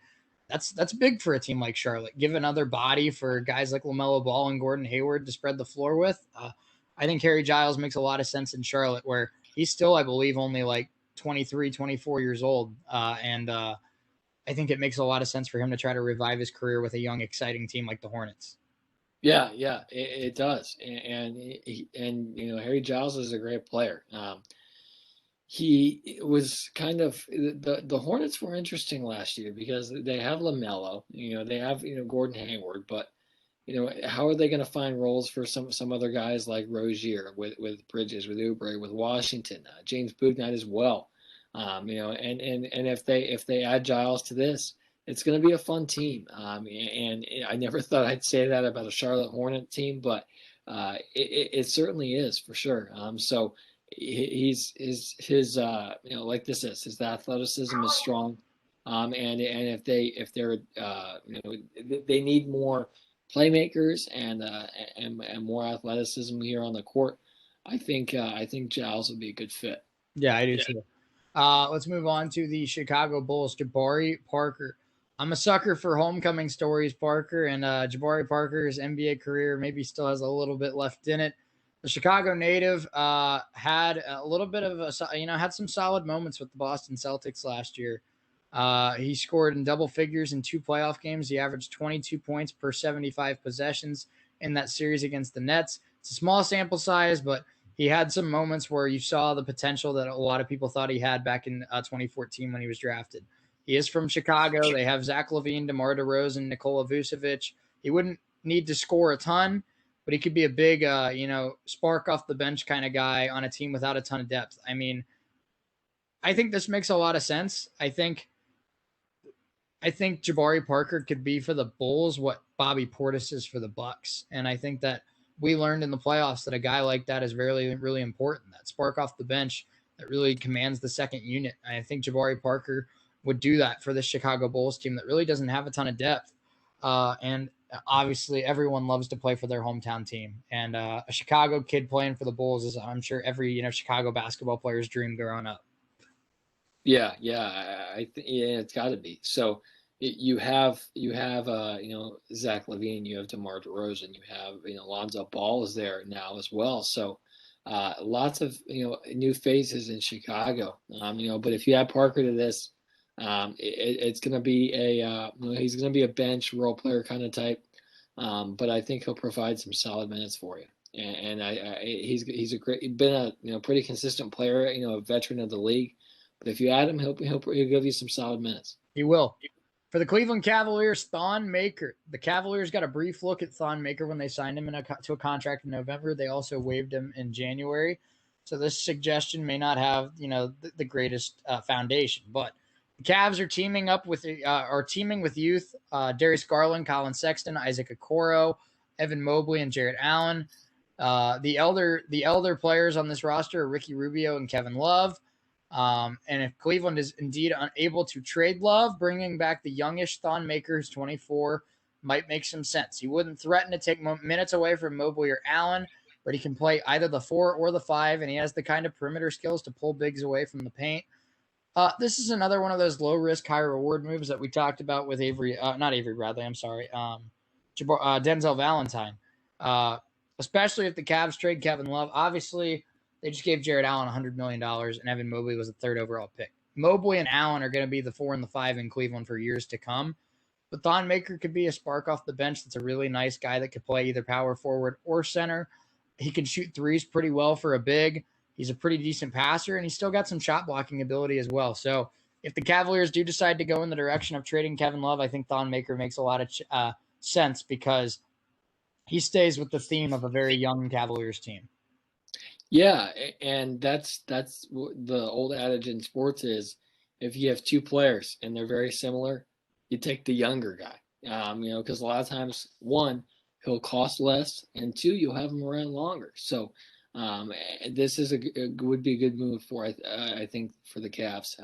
that's big for a team like Charlotte. Give another body for guys like LaMelo Ball and Gordon Hayward to spread the floor with. I think Harry Giles makes a lot of sense in Charlotte, where he's still, I believe, only like 23, 24 years old. And I think it makes a lot of sense for him to try to revive his career with a young, exciting team like the Hornets. Yeah, it does, and Harry Giles is a great player. He was kind of the Hornets were interesting last year because they have LaMelo, they have Gordon Hayward, but how are they going to find roles for some other guys like Rozier with Bridges, with Oubre, with Washington, James Mcnitt as well, and if they add Giles to this, it's going to be a fun team. And I never thought I'd say that about a Charlotte Hornet team, but it certainly is for sure. So his like this is his athleticism is strong. And if they're they need more playmakers and more athleticism here on the court, I think Giles would be a good fit. Yeah, I do too. Let's move on to the Chicago Bulls. Jabari Parker. I'm a sucker for homecoming stories, Parker, and Jabari Parker's NBA career maybe still has a little bit left in it. The Chicago native had a little bit of had some solid moments with the Boston Celtics last year. He scored in double figures in 2 playoff games. He averaged 22 points per 75 possessions in that series against the Nets. It's a small sample size, but he had some moments where you saw the potential that a lot of people thought he had back in 2014 when he was drafted. He is from Chicago. They have Zach LaVine, DeMar DeRozan, Nikola Vucevic. He wouldn't need to score a ton, but he could be a big, spark off the bench kind of guy on a team without a ton of depth. I mean, I think this makes a lot of sense. I think Jabari Parker could be for the Bulls what Bobby Portis is for the Bucks, and I think that we learned in the playoffs that a guy like that is really, really important. That spark off the bench that really commands the second unit. And I think Jabari Parker would do that for the Chicago Bulls team that really doesn't have a ton of depth. And obviously everyone loves to play for their hometown team. And a Chicago kid playing for the Bulls is, I'm sure, every Chicago basketball player's dream growing up. Yeah, it's got to be. So you have Zach LaVine, you have DeMar DeRozan, you have Lonzo Ball is there now as well. So lots of new faces in Chicago. But if you add Parker to this, it's going to be he's going to be a bench role player kind of type, but I think he'll provide some solid minutes for you. And he's been a pretty consistent player, a veteran of the league, But if you add him, he'll give you some solid minutes. He will. For the Cleveland Cavaliers, Thon Maker. The Cavaliers got a brief look at Thon Maker when they signed him to a contract in November. They also waived him in January. So this suggestion may not have, the greatest foundation. But the Cavs are teaming with youth Darius Garland, Colin Sexton, Isaac Okoro, Evan Mobley, and Jarrett Allen. The elder players on this roster are Ricky Rubio and Kevin Love. And if Cleveland is indeed unable to trade Love, bringing back the youngish Thon Maker, who's 24, might make some sense. He wouldn't threaten to take minutes away from Mobley or Allen, but he can play either the 4 or the 5, and he has the kind of perimeter skills to pull bigs away from the paint. This is another one of those low-risk, high-reward moves that we talked about with Denzel Valentine. Especially if the Cavs trade Kevin Love. Obviously, they just gave Jarrett Allen $100 million, and Evan Mobley was the 3rd overall pick. Mobley and Allen are going to be the 4 and the 5 in Cleveland for years to come. But Thon Maker could be a spark off the bench that's a really nice guy that could play either power forward or center. He can shoot threes pretty well for a big. He's a pretty decent passer, and he's still got some shot blocking ability as well. So if the Cavaliers do decide to go in the direction of trading Kevin Love, I think Thon Maker makes a lot of sense because he stays with the theme of a very young Cavaliers team. Yeah, and that's the old adage in sports is if you have 2 players and they're very similar, you take the younger guy. Because a lot of times, 1, he'll cost less, and 2, you'll have him around longer. So this is would be a good move for I think for the Cavs.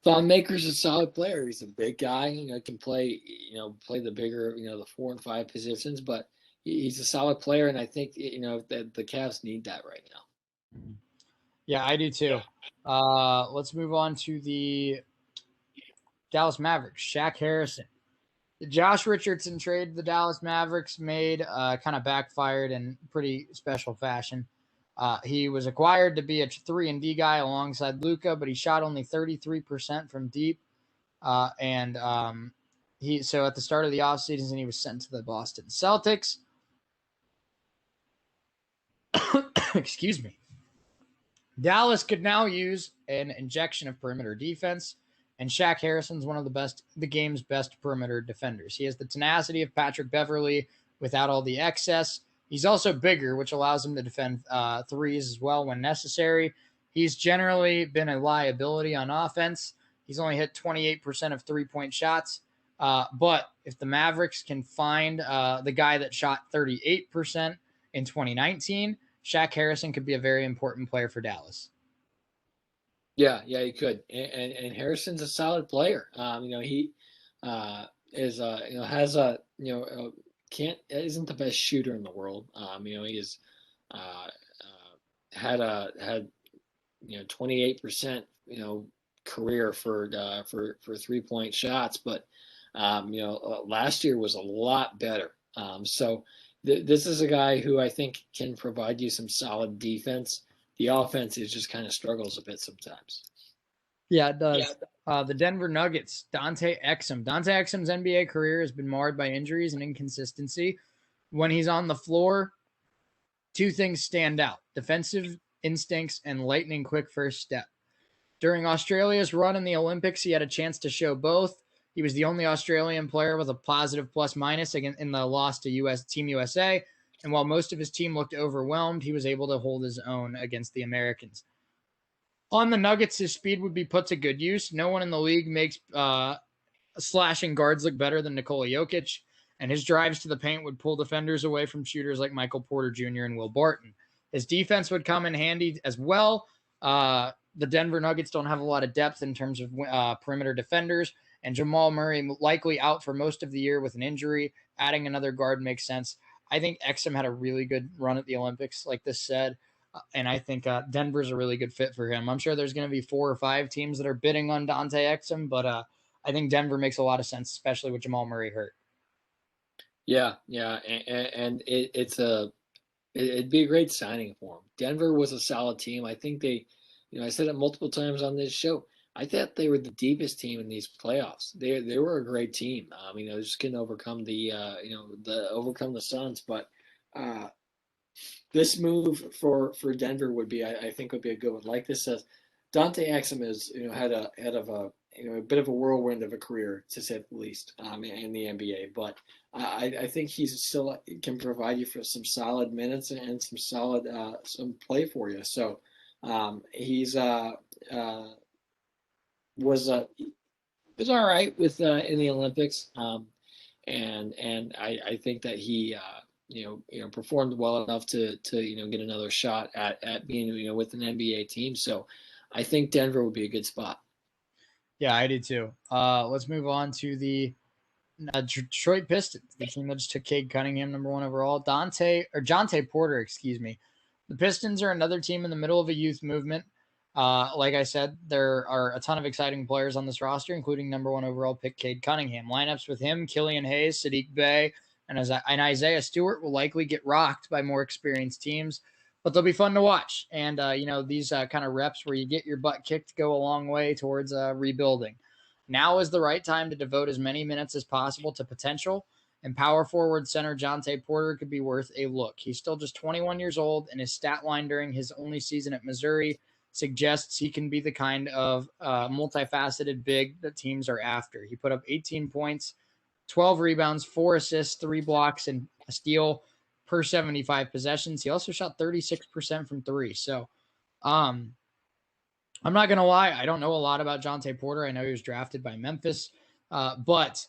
Thon Maker's a solid player. He's a big guy. Can play the bigger the 4 and 5 positions, but he's a solid player, and I think that the Cavs need that right now. Yeah, I do too. Let's move on to the Dallas Mavericks. Shaq Harrison. The Josh Richardson trade the Dallas Mavericks made kind of backfired in pretty special fashion. He was acquired to be a 3-and-D guy alongside Luka, but he shot only 33% from deep. So at the start of the offseason, he was sent to the Boston Celtics. Excuse me. Dallas could now use an injection of perimeter defense, and Shaq Harrison's one of the game's best perimeter defenders. He has the tenacity of Patrick Beverley without all the excess. He's also bigger, which allows him to defend threes as well when necessary. He's generally been a liability on offense. He's only hit 28% of three-point shots. But if the Mavericks can find the guy that shot 38% in 2019, Shaq Harrison could be a very important player for Dallas. Yeah, he could. And Harrison's a solid player. He is isn't the best shooter in the world. He is had 28% career for 3-point shots, but last year was a lot better. So this is a guy who I think can provide you some solid defense. The offense is just kind of struggles a bit sometimes. Yeah, it does. The Denver Nuggets, Dante Exum. Dante Exum's NBA career has been marred by injuries and inconsistency. When he's on the floor, 2 things stand out: defensive instincts and lightning quick first step. During Australia's run in the Olympics, he had a chance to show both. He was the only Australian player with a positive plus-minus in the loss to Team USA. And while most of his team looked overwhelmed, he was able to hold his own against the Americans. On the Nuggets, his speed would be put to good use. No one in the league makes slashing guards look better than Nikola Jokic, and his drives to the paint would pull defenders away from shooters like Michael Porter Jr. and Will Barton. His defense would come in handy as well. The Denver Nuggets don't have a lot of depth in terms of perimeter defenders, and Jamal Murray likely out for most of the year with an injury. Adding another guard makes sense. I think Exum had a really good run at the Olympics, like this said, and I think Denver's a really good fit for him. I'm sure there's going to be 4 or 5 teams that are bidding on Dante Exum, but I think Denver makes a lot of sense, especially with Jamal Murray hurt. Yeah, and it'd be a great signing for him. Denver was a solid team. I think they, I said it multiple times on this show. I thought they were the deepest team in these playoffs. They were a great team. Just couldn't overcome overcome the Suns. But this move for Denver would be, I think, would be a good one. Like this says, Dante Exum is had a bit of a whirlwind of a career, to say the least, in the NBA. But I think he's still can provide you for some solid minutes and some solid some play for you. So he's was all right with in the Olympics, and I think that he performed well enough to get another shot at being with an NBA team. So I think Denver would be a good spot. Yeah, I do too. Let's move on to the Detroit Pistons, the team that just took Cade Cunningham #1 overall. Jonte Porter, excuse me. The Pistons are another team in the middle of a youth movement. Like I said, there are a ton of exciting players on this roster, including #1 overall pick Cade Cunningham. Lineups with him, Killian Hayes, Sadiq Bey, and Isaiah Stewart will likely get rocked by more experienced teams, but they'll be fun to watch. And, these kind of reps where you get your butt kicked go a long way towards rebuilding. Now is the right time to devote as many minutes as possible to potential, and power forward center Jonte Porter could be worth a look. He's still just 21 years old, and his stat line during his only season at Missouri suggests he can be the kind of multifaceted big that teams are after. He put up 18 points, 12 rebounds, 4 assists, 3 blocks, and a steal per 75 possessions. He also shot 36% from 3. So I'm not going to lie. I don't know a lot about Jonte Porter. I know he was drafted by Memphis, but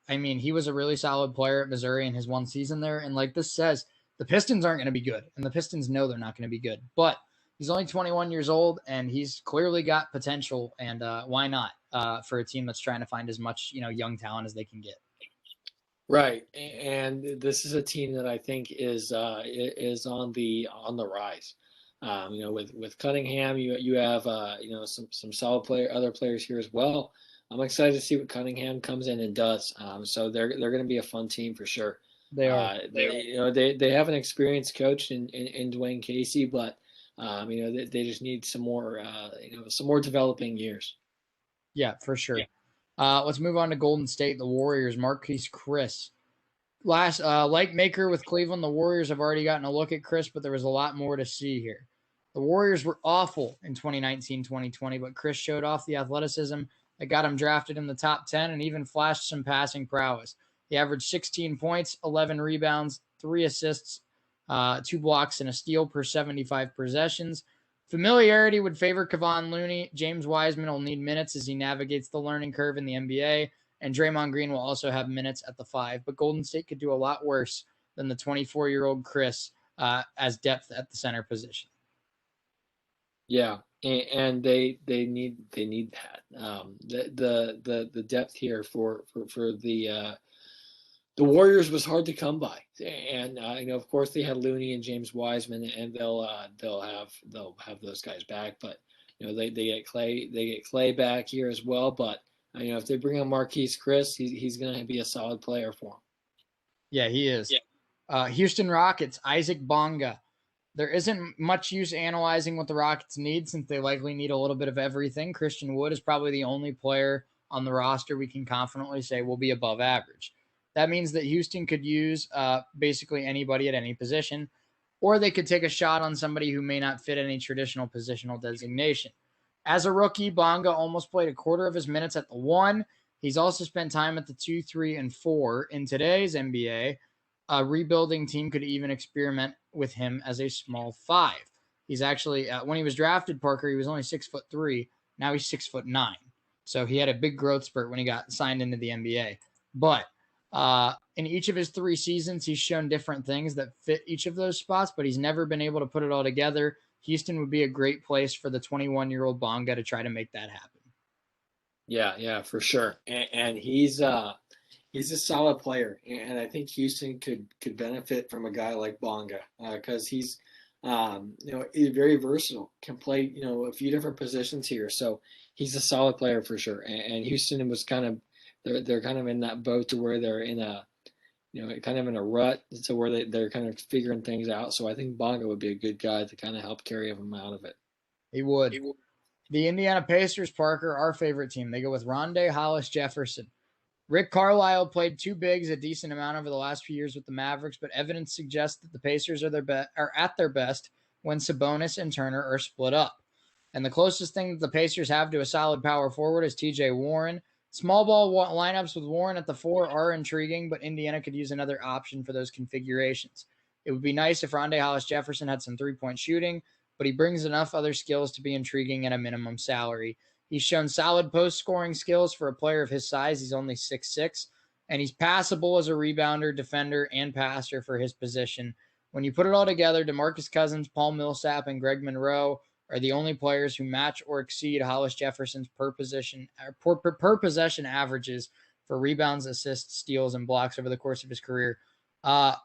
he was a really solid player at Missouri in his one season there. And like this says, the Pistons aren't going to be good, and the Pistons know they're not going to be good. But he's only 21 years old, and he's clearly got potential, and why not for a team that's trying to find as much young talent as they can get. Right, and this is a team that I think is on the rise. With Cunningham, you have some solid other players here as well. I'm excited to see what Cunningham comes in and does. So they're going to be a fun team for sure. They are. They have an experienced coach in Dwayne Casey, but they just need some more developing years. Yeah, for sure. Let's move on to Golden State, the Warriors. Marquise Chris. Like Maker with Cleveland, the Warriors have already gotten a look at Chris, but there was a lot more to see here. The Warriors were awful in 2019-2020, but Chris showed off the athleticism that got him drafted in the top 10 and even flashed some passing prowess. He averaged 16 points, 11 rebounds, 3 assists, 2 blocks, and a steal per 75 possessions. Familiarity would favor Kevon Looney. James Wiseman will need minutes as he navigates the learning curve in the NBA, and Draymond Green will also have minutes at the 5. But Golden State could do a lot worse than the 24-year-old Chris as depth at the center position. Yeah, and they need that. The depth here for the Warriors was hard to come by, and of course they had Looney and James Wiseman, and they'll have those guys back. But they get Clay back here as well. But if they bring on Marquise Chris, he's going to be a solid player for them. Yeah, he is. Yeah. Houston Rockets, Isaac Bonga. There isn't much use analyzing what the Rockets need since they likely need a little bit of everything. Christian Wood is probably the only player on the roster we can confidently say will be above average. That means that Houston could use basically anybody at any position, or they could take a shot on somebody who may not fit any traditional positional designation. As a rookie, Bonga almost played a quarter of his minutes at the 1. He's also spent time at the 2, 3, and 4. In today's NBA, a rebuilding team could even experiment with him as a small 5. He's actually, when he was drafted, Parker, he was only 6'3". Now he's 6'9". So he had a big growth spurt when he got signed into the NBA. But in each of his 3 seasons, he's shown different things that fit each of those spots, but he's never been able to put it all together. Houston would be a great place for the 21-year-old Bonga to try to make that happen. Yeah, for sure. And he's a solid player, and I think Houston could benefit from a guy like Bonga because he's he's very versatile, can play a few different positions here. So he's a solid player for sure. And Houston was kind of they're kind of in that boat to where they're in a kind of in a rut to where they're kind of figuring things out. So I think Bonga would be a good guy to kind of help carry them out of it. He would. The Indiana Pacers, Parker, our favorite team. They go with Rondae Hollis-Jefferson. Rick Carlisle played 2 bigs a decent amount over the last few years with the Mavericks, but evidence suggests that the Pacers are at their best when Sabonis and Turner are split up. And the closest thing that the Pacers have to a solid power forward is TJ Warren. Small ball lineups with Warren at the 4 are intriguing, but Indiana could use another option for those configurations. It would be nice if Rondae Hollis-Jefferson had some three-point shooting, but he brings enough other skills to be intriguing at a minimum salary. He's shown solid post-scoring skills for a player of his size. He's only 6'6", and he's passable as a rebounder, defender, and passer for his position. When you put it all together, DeMarcus Cousins, Paul Millsap, and Greg Monroe are the only players who match or exceed Hollis-Jefferson's per possession averages for rebounds, assists, steals, and blocks over the course of his career. I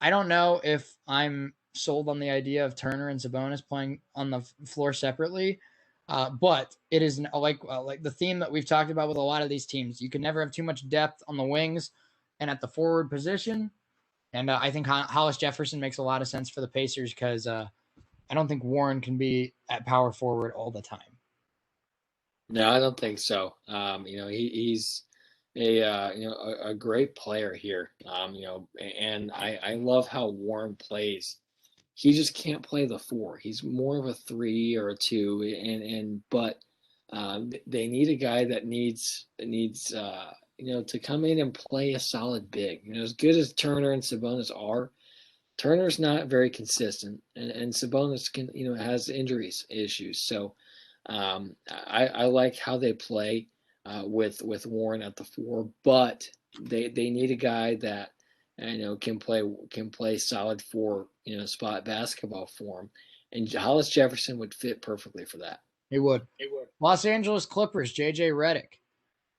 don't know if I'm sold on the idea of Turner and Sabonis playing on the floor separately, but it is like the theme that we've talked about with a lot of these teams. You can never have too much depth on the wings and at the forward position, and I think Hollis-Jefferson makes a lot of sense for the Pacers because I don't think Warren can be at power forward all the time. No, I don't think so. He's a great player here. And I love how Warren plays. He just can't play the 4. He's more of a 3 or a 2, but they need a guy that needs to come in and play a solid big. As good as Turner and Sabonis are, Turner's not very consistent, and Sabonis has injuries issues. So I like how they play with Warren at the 4, but they need a guy that can play solid 4 spot basketball for him, and Hollis-Jefferson would fit perfectly for that. He would. Los Angeles Clippers, JJ Redick.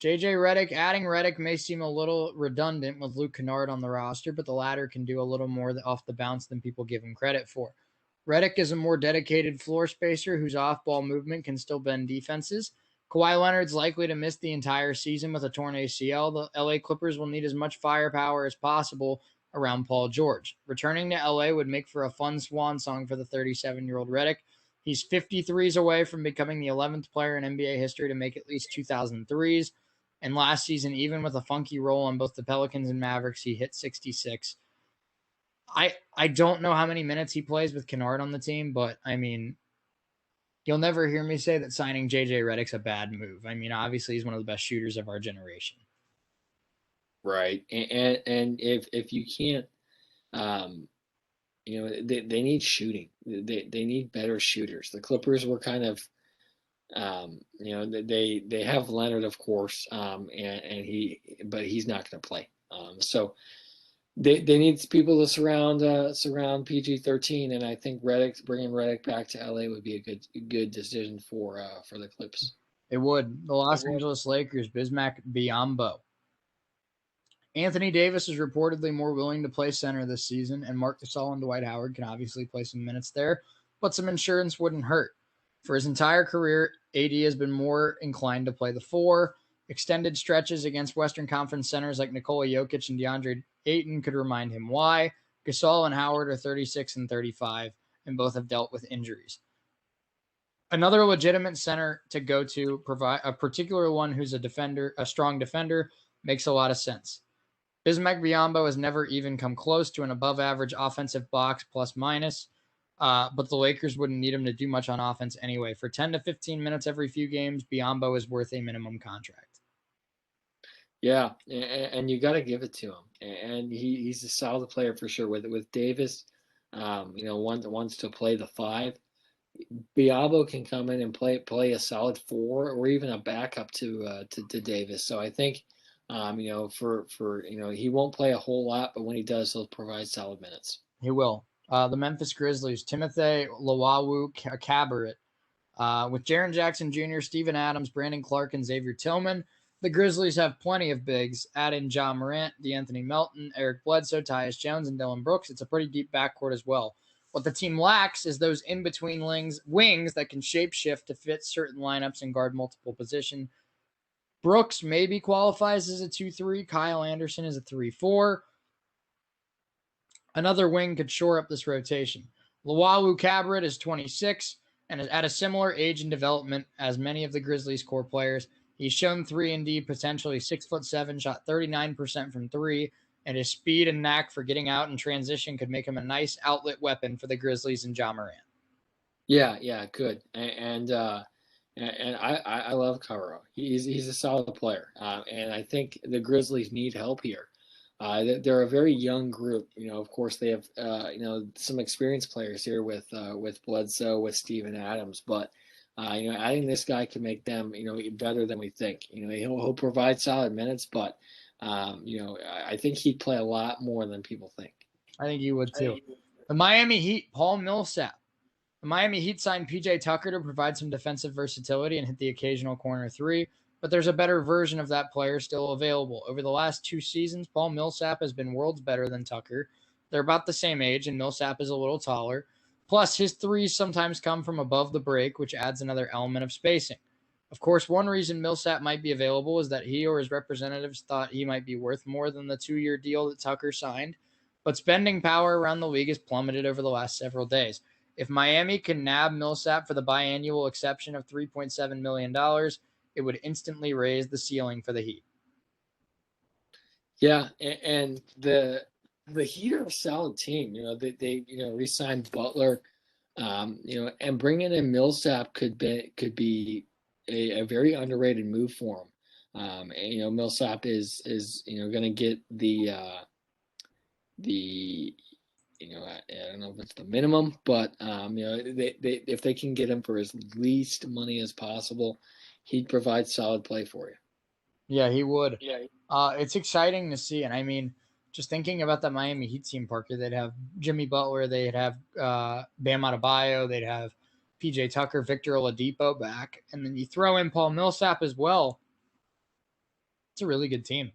JJ Redick, adding Redick may seem a little redundant with Luke Kennard on the roster, but the latter can do a little more off the bounce than people give him credit for. Redick is a more dedicated floor spacer whose off-ball movement can still bend defenses. Kawhi Leonard's likely to miss the entire season with a torn ACL. The LA Clippers will need as much firepower as possible around Paul George. Returning to LA would make for a fun swan song for the 37-year-old Redick. He's 53s away from becoming the 11th player in NBA history to make at least 2,000 threes. And last season, even with a funky role on both the Pelicans and Mavericks, he hit 66. I don't know how many minutes he plays with Kennard on the team, but, I mean, you'll never hear me say that signing JJ Redick's a bad move. I mean, obviously, he's one of the best shooters of our generation. Right. And if you can't, they need shooting. They need better shooters. The Clippers were kind of, they have Leonard, of course, but he's not going to play. So they need people to surround PG-13, and I think bringing Redick back to LA would be a good decision for the Clips. It would. The Los Angeles Lakers, Bismack Biyombo. Anthony Davis is reportedly more willing to play center this season, and Marc Gasol and Dwight Howard can obviously play some minutes there, but some insurance wouldn't hurt. For his entire career, AD has been more inclined to play the 4. Extended stretches against Western Conference centers like Nikola Jokic and DeAndre Ayton could remind him why. Gasol and Howard are 36 and 35, and both have dealt with injuries. Another legitimate center to go to, provide a particular one who's a strong defender, makes a lot of sense. Bismack Biyombo has never even come close to an above-average offensive box plus-minus, but the Lakers wouldn't need him to do much on offense anyway. For 10 to 15 minutes every few games, Biyombo is worth a minimum contract. Yeah, and you got to give it to him. And he's a solid player for sure. With Davis, wants to play the 5. Biyombo can come in and play a solid 4 or even a backup to Davis. So I think, he won't play a whole lot, but when he does, he'll provide solid minutes. He will. The Memphis Grizzlies, Timothy Luwawu-Cabarrot. With Jaren Jackson Jr., Steven Adams, Brandon Clark, and Xavier Tillman, the Grizzlies have plenty of bigs. Add in Ja Morant, DeAnthony Melton, Eric Bledsoe, Tyus Jones, and Dylan Brooks. It's a pretty deep backcourt as well. What the team lacks is those in-between wings that can shape-shift to fit certain lineups and guard multiple positions. Brooks maybe qualifies as a 2-3. Kyle Anderson is a 3-4. Another wing could shore up this rotation. Luwawu-Cabarrot is 26 and is at a similar age and development as many of the Grizzlies' core players. He's shown 3-and-D potentially 6'7", shot 39% from 3, and his speed and knack for getting out in transition could make him a nice outlet weapon for the Grizzlies and Ja Morant. Yeah, good. And I love Cairo. He's a solid player, and I think the Grizzlies need help here. They're a very young group. Of course, they have some experienced players here with Bledsoe, with Steven Adams, but adding this guy can make them better than we think. He'll provide solid minutes, but I think he'd play a lot more than people think. I think you would too. The Miami Heat, Paul Millsap. The Miami Heat signed PJ Tucker to provide some defensive versatility and hit the occasional corner three, but there's a better version of that player still available. Over the last 2 seasons, Paul Millsap has been worlds better than Tucker. They're about the same age, and Millsap is a little taller. Plus, his threes sometimes come from above the break, which adds another element of spacing. Of course, one reason Millsap might be available is that he or his representatives thought he might be worth more than the 2-year deal that Tucker signed, but spending power around the league has plummeted over the last several days. If Miami can nab Millsap for the biannual exception of $3.7 million, it would instantly raise the ceiling for the Heat. Yeah, and the Heat are a solid team. They re-signed Butler, and bringing in Millsap could be a very underrated move for him. Millsap is going to get the I don't know if it's the minimum, but if they can get him for as least money as possible, he'd provide solid play for you. Yeah, he would. Yeah. It's exciting to see, and I mean, just thinking about that Miami Heat team, Parker, they'd have Jimmy Butler, they'd have Bam Adebayo, they'd have PJ Tucker, Victor Oladipo back, and then you throw in Paul Millsap as well. It's a really good team.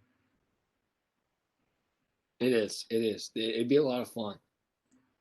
It is. It'd be a lot of fun.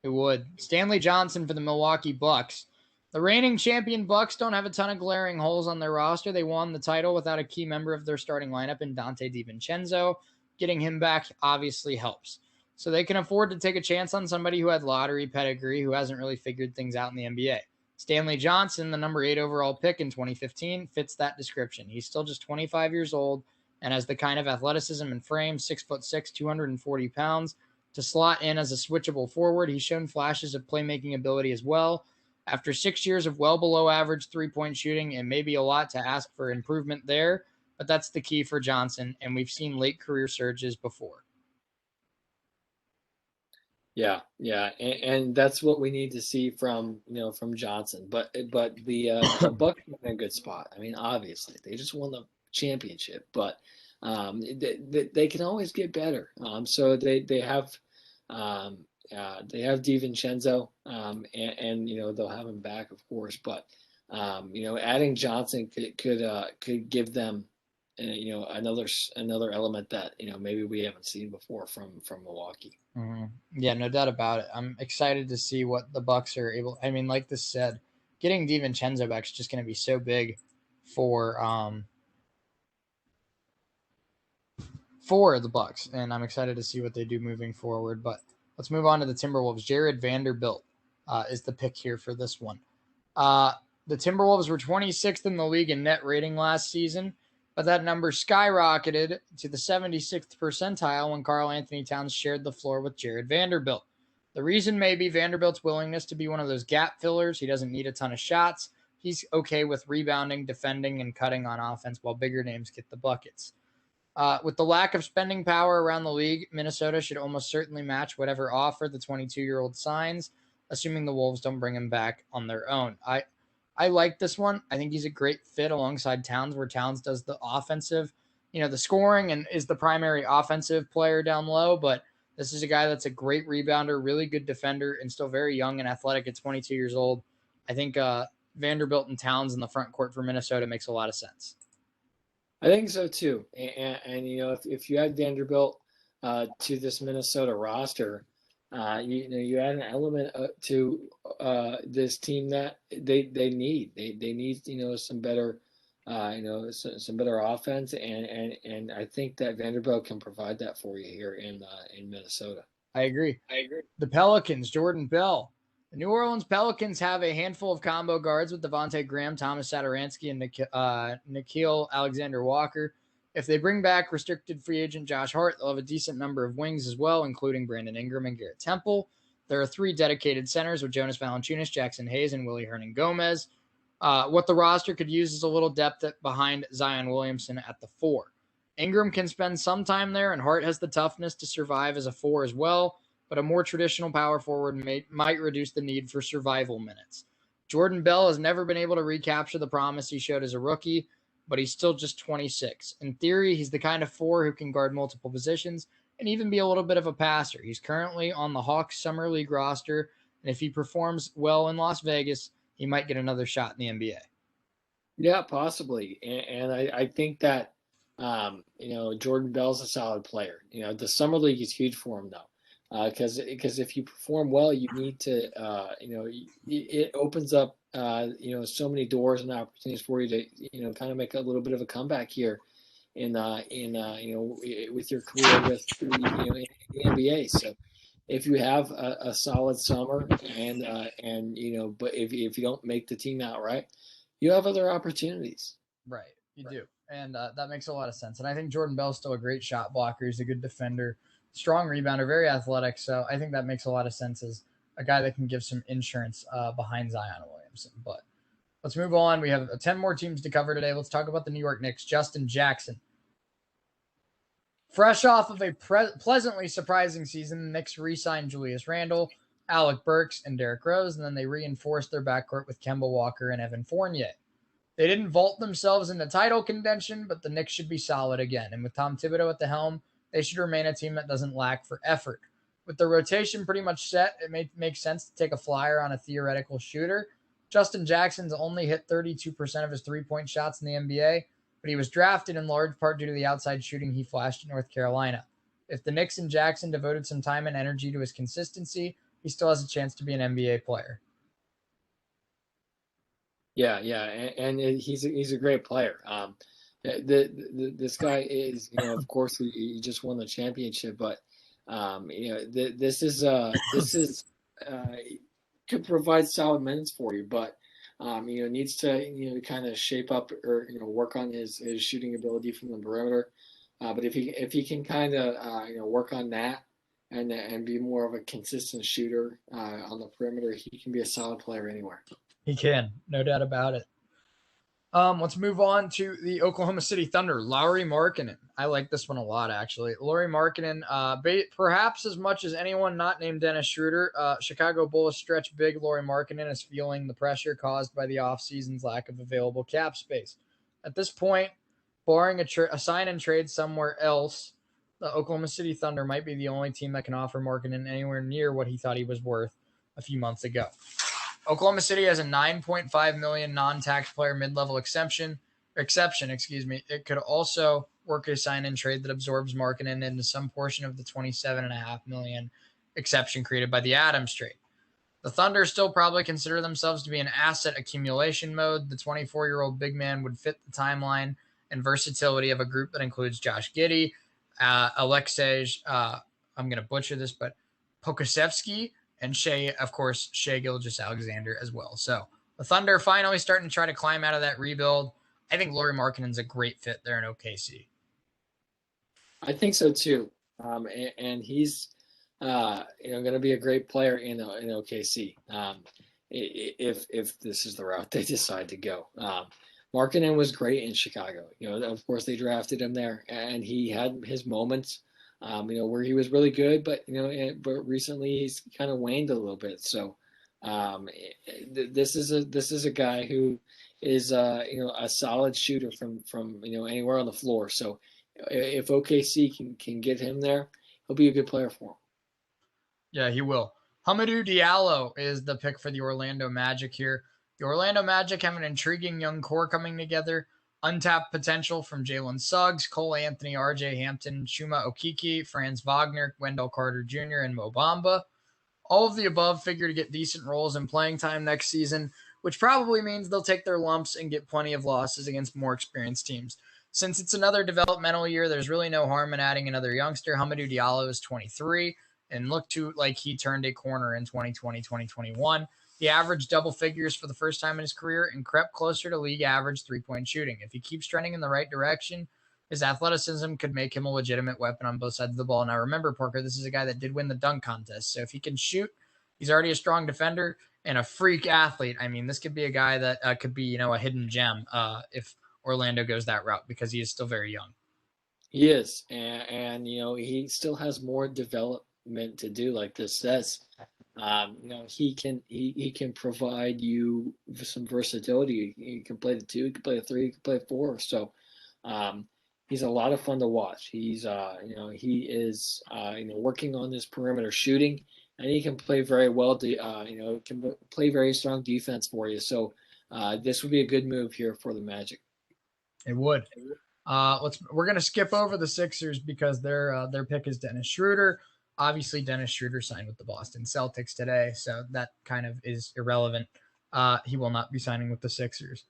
It would. Stanley Johnson for the Milwaukee Bucks. The reigning champion Bucks don't have a ton of glaring holes on their roster. They won the title without a key member of their starting lineup in Dante DiVincenzo. Getting him back obviously helps. So they can afford to take a chance on somebody who had lottery pedigree who hasn't really figured things out in the NBA. Stanley Johnson, the number 8 overall pick in 2015, fits that description. He's still just 25 years old and has the kind of athleticism and frame, 6'6", 240 pounds, to slot in as a switchable forward. He's shown flashes of playmaking ability as well. After 6 years of well below average three-point shooting, it may be a lot to ask for improvement there, but that's the key for Johnson, and we've seen late career surges before. Yeah, and that's what we need to see from Johnson. But the Bucks are in a good spot. I mean, obviously they just won the championship, but they can always get better. So they have DiVincenzo, and they'll have him back, of course. But adding Johnson could give them another element that maybe we haven't seen before from Milwaukee. Mm-hmm. Yeah, no doubt about it. I'm excited to see what the Bucks are able. I mean, like this said, getting DiVincenzo back is just going to be so big for the Bucks, and I'm excited to see what they do moving forward. But let's move on to the Timberwolves. Jared Vanderbilt is the pick here for this one. The Timberwolves were 26th in the league in net rating last season, but that number skyrocketed to the 76th percentile when Karl Anthony Towns shared the floor with Jared Vanderbilt. The reason may be Vanderbilt's willingness to be one of those gap fillers. He doesn't need a ton of shots. He's okay with rebounding, defending, and cutting on offense while bigger names get the buckets. With the lack of spending power around the league, Minnesota should almost certainly match whatever offer the 22-year-old signs, assuming the Wolves don't bring him back on their own. I like this one. I think he's a great fit alongside Towns, where Towns does the offensive, the scoring and is the primary offensive player down low. But this is a guy that's a great rebounder, really good defender, and still very young and athletic at 22 years old. I think Vanderbilt and Towns in the front court for Minnesota makes a lot of sense. I think so too. And if you add Vanderbilt to this Minnesota roster, you add an element to this team that they need. They need some better some better offense, and I think that Vanderbilt can provide that for you here in Minnesota. I agree. The Pelicans, Jordan Bell. The New Orleans Pelicans have a handful of combo guards with Devontae Graham, Thomas Satoransky, and Nickeil Alexander-Walker. If they bring back restricted free agent Josh Hart, they'll have a decent number of wings as well, including Brandon Ingram and Garrett Temple. There are 3 dedicated centers with Jonas Valanciunas, Jackson Hayes, and Willie Hernan-Gomez. What the roster could use is a little depth behind Zion Williamson at the 4. Ingram can spend some time there, and Hart has the toughness to survive as a 4 as well, but a more traditional power forward might reduce the need for survival minutes. Jordan Bell has never been able to recapture the promise he showed as a rookie, but he's still just 26. In theory, he's the kind of 4 who can guard multiple positions and even be a little bit of a passer. He's currently on the Hawks Summer League roster, and if he performs well in Las Vegas, he might get another shot in the NBA. Yeah, possibly. And I think that, Jordan Bell's a solid player. The Summer League is huge for him, though, because if you perform well, you need to, it opens up, so many doors and opportunities for you to, kind of make a little bit of a comeback here with your career with the NBA. So if you have a solid summer but if you don't make the team outright, you have other opportunities. Right, you do. And that makes a lot of sense. And I think Jordan Bell's still a great shot blocker. He's a good defender, strong rebounder, very athletic. So I think that makes a lot of sense as a guy that can give some insurance behind Zion Williamson. But let's move on. We have 10 more teams to cover today. Let's talk about the New York Knicks. Justin Jackson. Fresh off of a pleasantly surprising season, the Knicks re-signed Julius Randle, Alec Burks, and Derrick Rose, and then they reinforced their backcourt with Kemba Walker and Evan Fournier. They didn't vault themselves into title contention, but the Knicks should be solid again. And with Tom Thibodeau at the helm, they should remain a team that doesn't lack for effort. With the rotation pretty much set, it may make sense to take a flyer on a theoretical shooter. Justin Jackson's only hit 32% of his three-point shots in the NBA, but he was drafted in large part due to the outside shooting he flashed in North Carolina. If the Knicks and Jackson devoted some time and energy to his consistency, he still has a chance to be an NBA player. Yeah, and he's a great player. This guy is, of course, he just won the championship, but this is could provide solid minutes for you, but needs to kind of shape up or work on his shooting ability from the perimeter. But if he can kind of work on that and be more of a consistent shooter on the perimeter, he can be a solid player anywhere. He can, no doubt about it. Let's move on to the Oklahoma City Thunder. Lauri Markkanen. I like this one a lot, actually. Lauri Markkanen, perhaps as much as anyone not named Dennis Schroeder, Chicago Bulls stretch big Lauri Markkanen is feeling the pressure caused by the offseason's lack of available cap space. At this point, barring a sign and trade somewhere else, the Oklahoma City Thunder might be the only team that can offer Markkanen anywhere near what he thought he was worth a few months ago. Oklahoma City has a $9.5 million non-tax player mid-level exception. It could also work a sign-and trade that absorbs Markkanen into some portion of the $27.5 million exception created by the Adams trade. The Thunder still probably consider themselves to be in asset accumulation mode. The 24-year-old big man would fit the timeline and versatility of a group that includes Josh Giddey, Alexej, I'm going to butcher this, but Pokusevski, and Shea Gilgeous-Alexander as well. So the Thunder finally starting to try to climb out of that rebuild. I think Lauri Markkanen's a great fit there in OKC. I think so too. And he's going to be a great player in OKC. If this is the route they decide to go. Markkanen was great in Chicago. Of course they drafted him there, and he had his moments. Where he was really good, but recently he's kind of waned a little bit. So, this is a guy who is a solid shooter from anywhere on the floor. So, if OKC can get him there, he'll be a good player for him. Yeah, he will. Hamidou Diallo is the pick for the Orlando Magic here. The Orlando Magic have an intriguing young core coming together. Untapped potential from Jalen Suggs, Cole Anthony, RJ Hampton, Chuma Okeke, Franz Wagner, Wendell Carter Jr., and Mo Bamba. All of the above figure to get decent roles and playing time next season, which probably means they'll take their lumps and get plenty of losses against more experienced teams. Since it's another developmental year, there's really no harm in adding another youngster. Hamidou Diallo is 23 and looked like he turned a corner in 2020-2021. He averaged double figures for the first time in his career and crept closer to league average three-point shooting. If he keeps trending in the right direction, his athleticism could make him a legitimate weapon on both sides of the ball. Now, remember, Parker, this is a guy that did win the dunk contest. So if he can shoot He's already a strong defender and a freak athlete. I mean, this could be a guy that could be, a hidden gem if Orlando goes that route because he is still very young. He is, and he still has more development to do. Like this says, he can provide you some versatility. He can play the 2, he can play the 3, he can play 4. So he's a lot of fun to watch. He's he is working on this perimeter shooting, and he can play very well. Can play very strong defense for you. So this would be a good move here for the Magic. It would. We're gonna skip over the Sixers because their pick is Dennis Schroeder. Obviously, Dennis Schroeder signed with the Boston Celtics today, so that kind of is irrelevant. He will not be signing with the Sixers.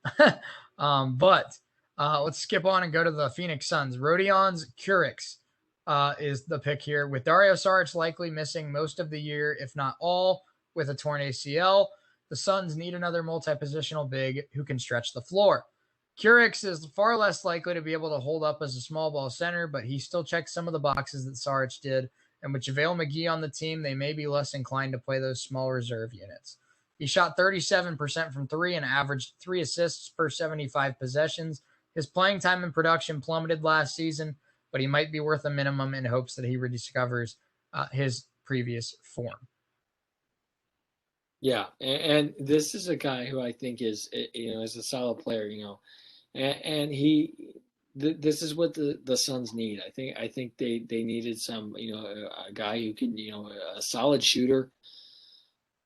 But let's skip on and go to the Phoenix Suns. Rodions Kurucs is the pick here, with Dario Saric likely missing most of the year, if not all, with a torn ACL. The Suns need another multi-positional big who can stretch the floor. Kurucs is far less likely to be able to hold up as a small ball center, but he still checks some of the boxes that Saric did, and with JaVale McGee on the team, they may be less inclined to play those small reserve units. He shot 37% from 3 and averaged 3 assists per 75 possessions. His playing time and production plummeted last season, but he might be worth a minimum in hopes that he rediscovers his previous form. Yeah, and this is a guy who I think is a solid player, and this is what the Suns need. I think they needed some, a guy who can, a solid shooter,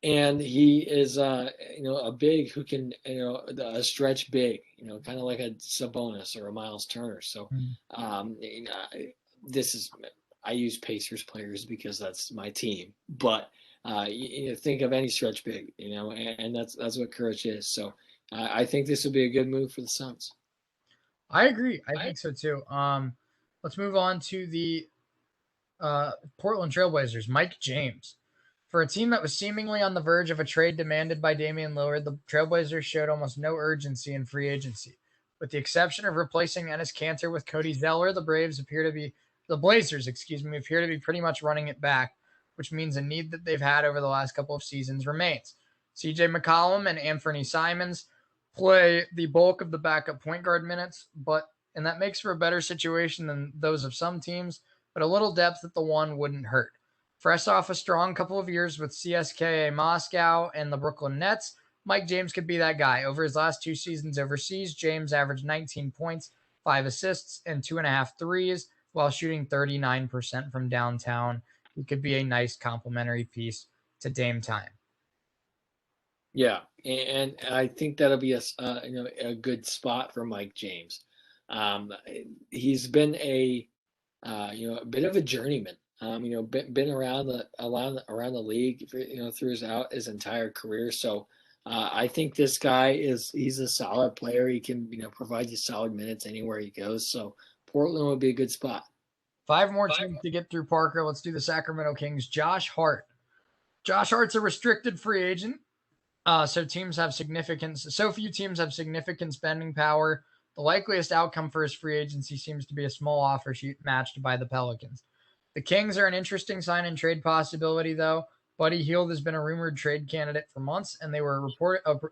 and he is a big who can, a stretch big, kind of like a Sabonis or a Miles Turner. So this is, I use Pacers players because that's my team, but think of any stretch big, and that's what Kurucs is. So I think this would be a good move for the Suns. I agree. I think so too. Let's move on to the Portland Trailblazers. Mike James. For a team that was seemingly on the verge of a trade demanded by Damian Lillard, the Trailblazers showed almost no urgency in free agency. With the exception of replacing Enes Kanter with Cody Zeller, the Blazers appear to be pretty much running it back, which means a need that they've had over the last couple of seasons remains. CJ McCollum and Anthony Simons play the bulk of the backup point guard minutes, and that makes for a better situation than those of some teams, but a little depth at the 1 wouldn't hurt. Fresh off a strong couple of years with CSKA Moscow and the Brooklyn Nets, Mike James could be that guy. Over his last 2 seasons overseas, James averaged 19 points, 5 assists, and 2.5 threes, while shooting 39% from downtown. He could be a nice complementary piece to Dame time. Yeah, and I think that'll be a good spot for Mike James. He's been a bit of a journeyman. Been around the league, throughout his entire career. So I think this guy he's a solid player. He can provide you solid minutes anywhere he goes. So Portland would be a good spot. 5 more teams to get through, Parker. Let's do the Sacramento Kings. Josh Hart. Josh Hart's a restricted free agent. So few teams have significant spending power. The likeliest outcome for his free agency seems to be a small offer sheet matched by the Pelicans. The Kings are an interesting sign and trade possibility, though. Buddy Hield has been a rumored trade candidate for months, and they were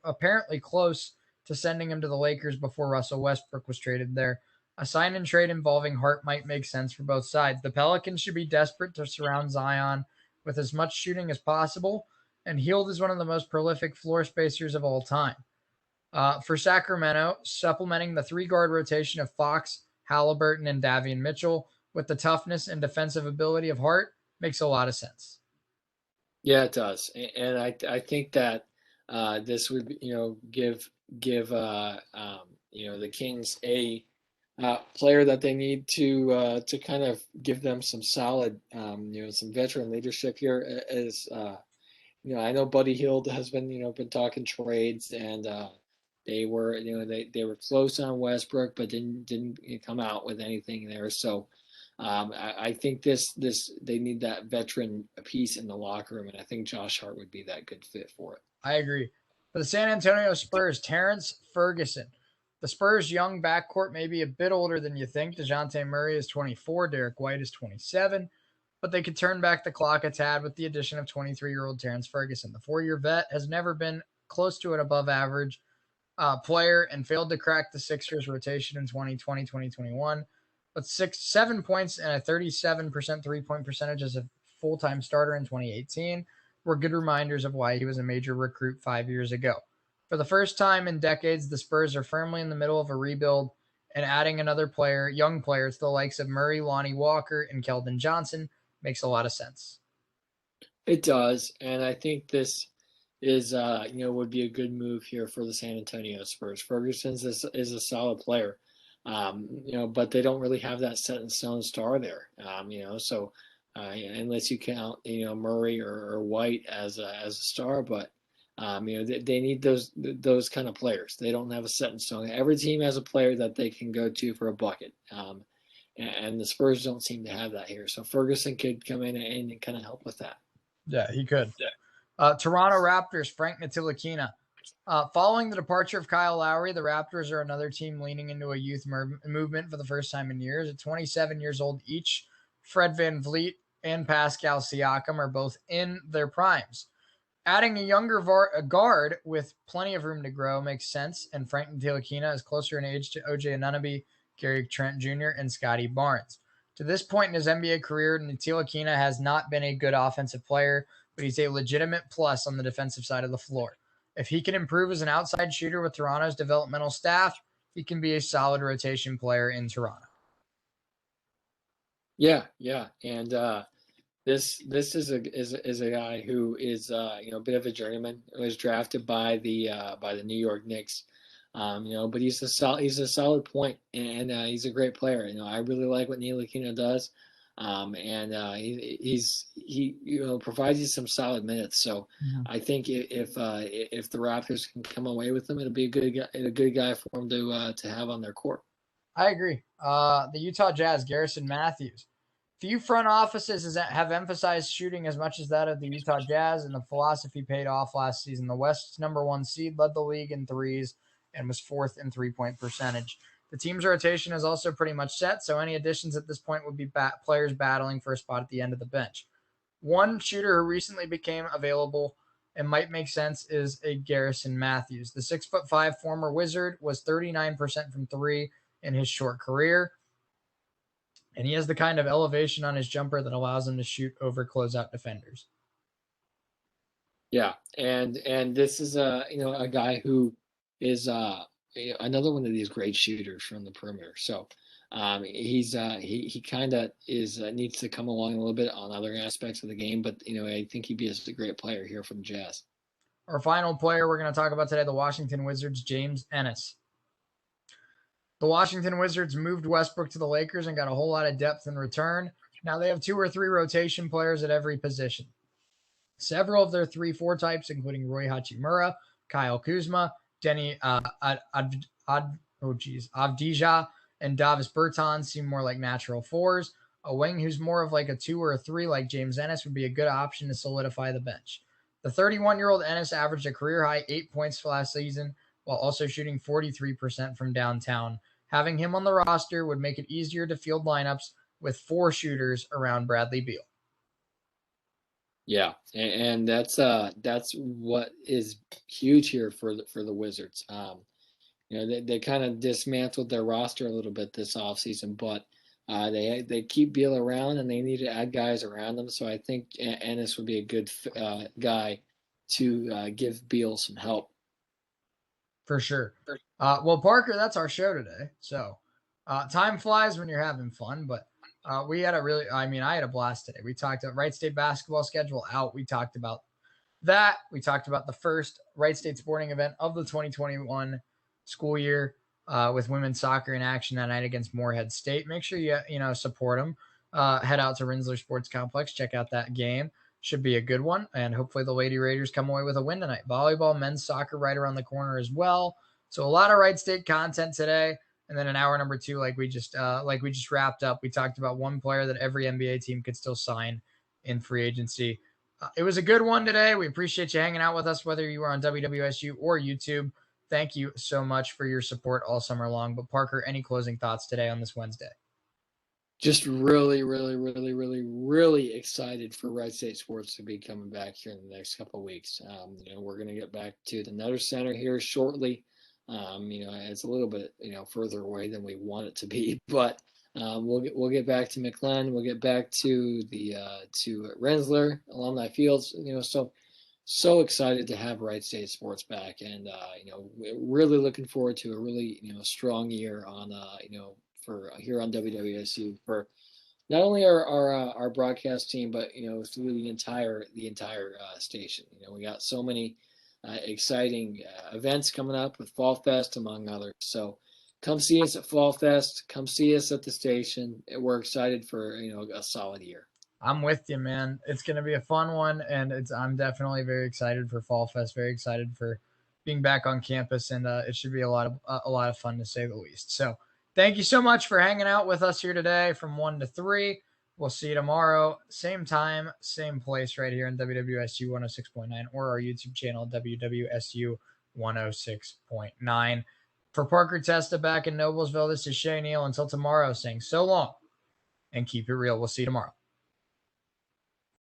apparently close to sending him to the Lakers before Russell Westbrook was traded there. A sign and trade involving Hart might make sense for both sides. The Pelicans should be desperate to surround Zion with as much shooting as possible, and Hield is one of the most prolific floor spacers of all time. For Sacramento, supplementing the 3-guard rotation of Fox, Halliburton, and Davion Mitchell with the toughness and defensive ability of Hart makes a lot of sense. Yeah, it does, and I think that this would give the Kings a player that they need to kind of give them some solid some veteran leadership here. As I know Buddy Hield has been talking trades, and they were they were close on Westbrook, but didn't come out with anything there. So I think they need that veteran piece in the locker room, and I think Josh Hart would be that good fit for it. I agree. For the San Antonio Spurs, Terrence Ferguson. The Spurs' young backcourt may be a bit older than you think. DeJounte Murray is 24. Derek White is 27. but they could turn back the clock a tad with the addition of 23-year-old Terrence Ferguson. The 4-year vet has never been close to an above-average player and failed to crack the Sixers rotation in 2020-2021, but 7 points and a 37% three-point percentage as a full-time starter in 2018 were good reminders of why he was a major recruit 5 years ago. For the first time in decades, the Spurs are firmly in the middle of a rebuild, and adding another player, young player, to the likes of Murray, Lonnie Walker, and Keldon Johnson makes a lot of sense. It does, and I think this is would be a good move here for the San Antonio Spurs. Ferguson is a solid player, but they don't really have that set in stone star there. So unless you count Murray or White as a star, but they need those kind of players. They don't have a set in stone. Every team has a player that they can go to for a bucket. And the Spurs don't seem to have that here. So Ferguson could come in and kind of help with that. Yeah, he could. Toronto Raptors, Frank Ntilikina. Following the departure of Kyle Lowry, the Raptors are another team leaning into a youth movement for the first time in years. At 27 years old each, Fred VanVleet and Pascal Siakam are both in their primes. Adding a younger guard with plenty of room to grow makes sense, and Frank Ntilikina is closer in age to OJ Anunoby, Gary Trent Jr., and Scotty Barnes. To this point in his NBA career, Ntilikina has not been a good offensive player, but he's a legitimate plus on the defensive side of the floor. If he can improve as an outside shooter with Toronto's developmental staff, he can be a solid rotation player in Toronto. Yeah, and this is a guy who is a bit of a journeyman. He was drafted by the New York Knicks, but he's a solid point, and he's a great player. I really like what Ntilikina does, and he provides you some solid minutes. So I think if the Raptors can come away with him, it'll be a good guy for him to have on their court. I agree. The Utah Jazz, Garrison Matthews. Few front offices have emphasized shooting as much as that of the Utah Jazz, and the philosophy paid off last season. The West's #1 seed led the league in threes and was 4th in three-point percentage. The team's rotation is also pretty much set, so any additions at this point would be players battling for a spot at the end of the bench. One shooter who recently became available and might make sense is a Garrison Matthews. The 6'5" former Wizard was 39% from three in his short career, and he has the kind of elevation on his jumper that allows him to shoot over closeout defenders. Yeah, and this is a guy who is another one of these great shooters from the perimeter. So he kind of needs to come along a little bit on other aspects of the game, but I think he'd be a great player here for the Jazz. Our final player we're going to talk about today, the Washington Wizards, James Ennis. The Washington Wizards moved Westbrook to the Lakers and got a whole lot of depth in return. Now they have 2 or 3 rotation players at every position. Several of their 3-4 types, including Rui Hachimura, Kyle Kuzma, Denny Avdija, and Davis Bertans, seem more like natural 4s. A wing who's more of like a 2 or a 3 like James Ennis would be a good option to solidify the bench. The 31-year-old Ennis averaged a career-high 8 points last season while also shooting 43% from downtown. Having him on the roster would make it easier to field lineups with 4 shooters around Bradley Beal. Yeah, and that's what is huge here for the Wizards. They kind of dismantled their roster a little bit this offseason, but they keep Beal around and they need to add guys around them. So I think Ennis would be a good guy to give Beal some help. For sure. Well, Parker, that's our show today. So time flies when you're having fun, but we had I had a blast today. We talked about Wright State basketball schedule out. We talked about that. We talked about the first Wright State sporting event of the 2021 school year with women's soccer in action that night against Morehead State. Make sure you support them. Head out to Rensselaer Sports Complex. Check out that game. Should be a good one, and hopefully the Lady Raiders come away with a win tonight. Volleyball, men's soccer right around the corner as well. So a lot of Wright State content today, and then in hour number 2, like we just wrapped up, we talked about one player that every NBA team could still sign in free agency. It was a good one today. We appreciate you hanging out with us, whether you are on WWSU or YouTube. Thank you so much for your support all summer long. But Parker, any closing thoughts today on this Wednesday? just really, really, really, really, really excited for Wright State sports to be coming back here in the next couple of weeks. We're going to get back to the Nutter Center here shortly. It's a little bit, further away than we want it to be, but we'll get back to McLean. We'll get back to the to Rensselaer Alumni Fields. So excited to have Wright State sports back, and we're really looking forward to a really strong year on for here on WWSU for not only our broadcast team, but through the entire station. We got so many exciting events coming up with Fall Fest among others. So come see us at Fall Fest. Come see us at the station. We're excited for a solid year. I'm with you, man. It's going to be a fun one, and I'm definitely very excited for Fall Fest. Very excited for being back on campus, and it should be a lot of fun to say the least. So, thank you so much for hanging out with us here today from 1 to 3. We'll see you tomorrow, same time, same place, right here on WWSU 106.9 or our YouTube channel WWSU 106.9. For Parker Testa back in Noblesville, this is Shea Neal. Until tomorrow, saying so long and keep it real. We'll see you tomorrow.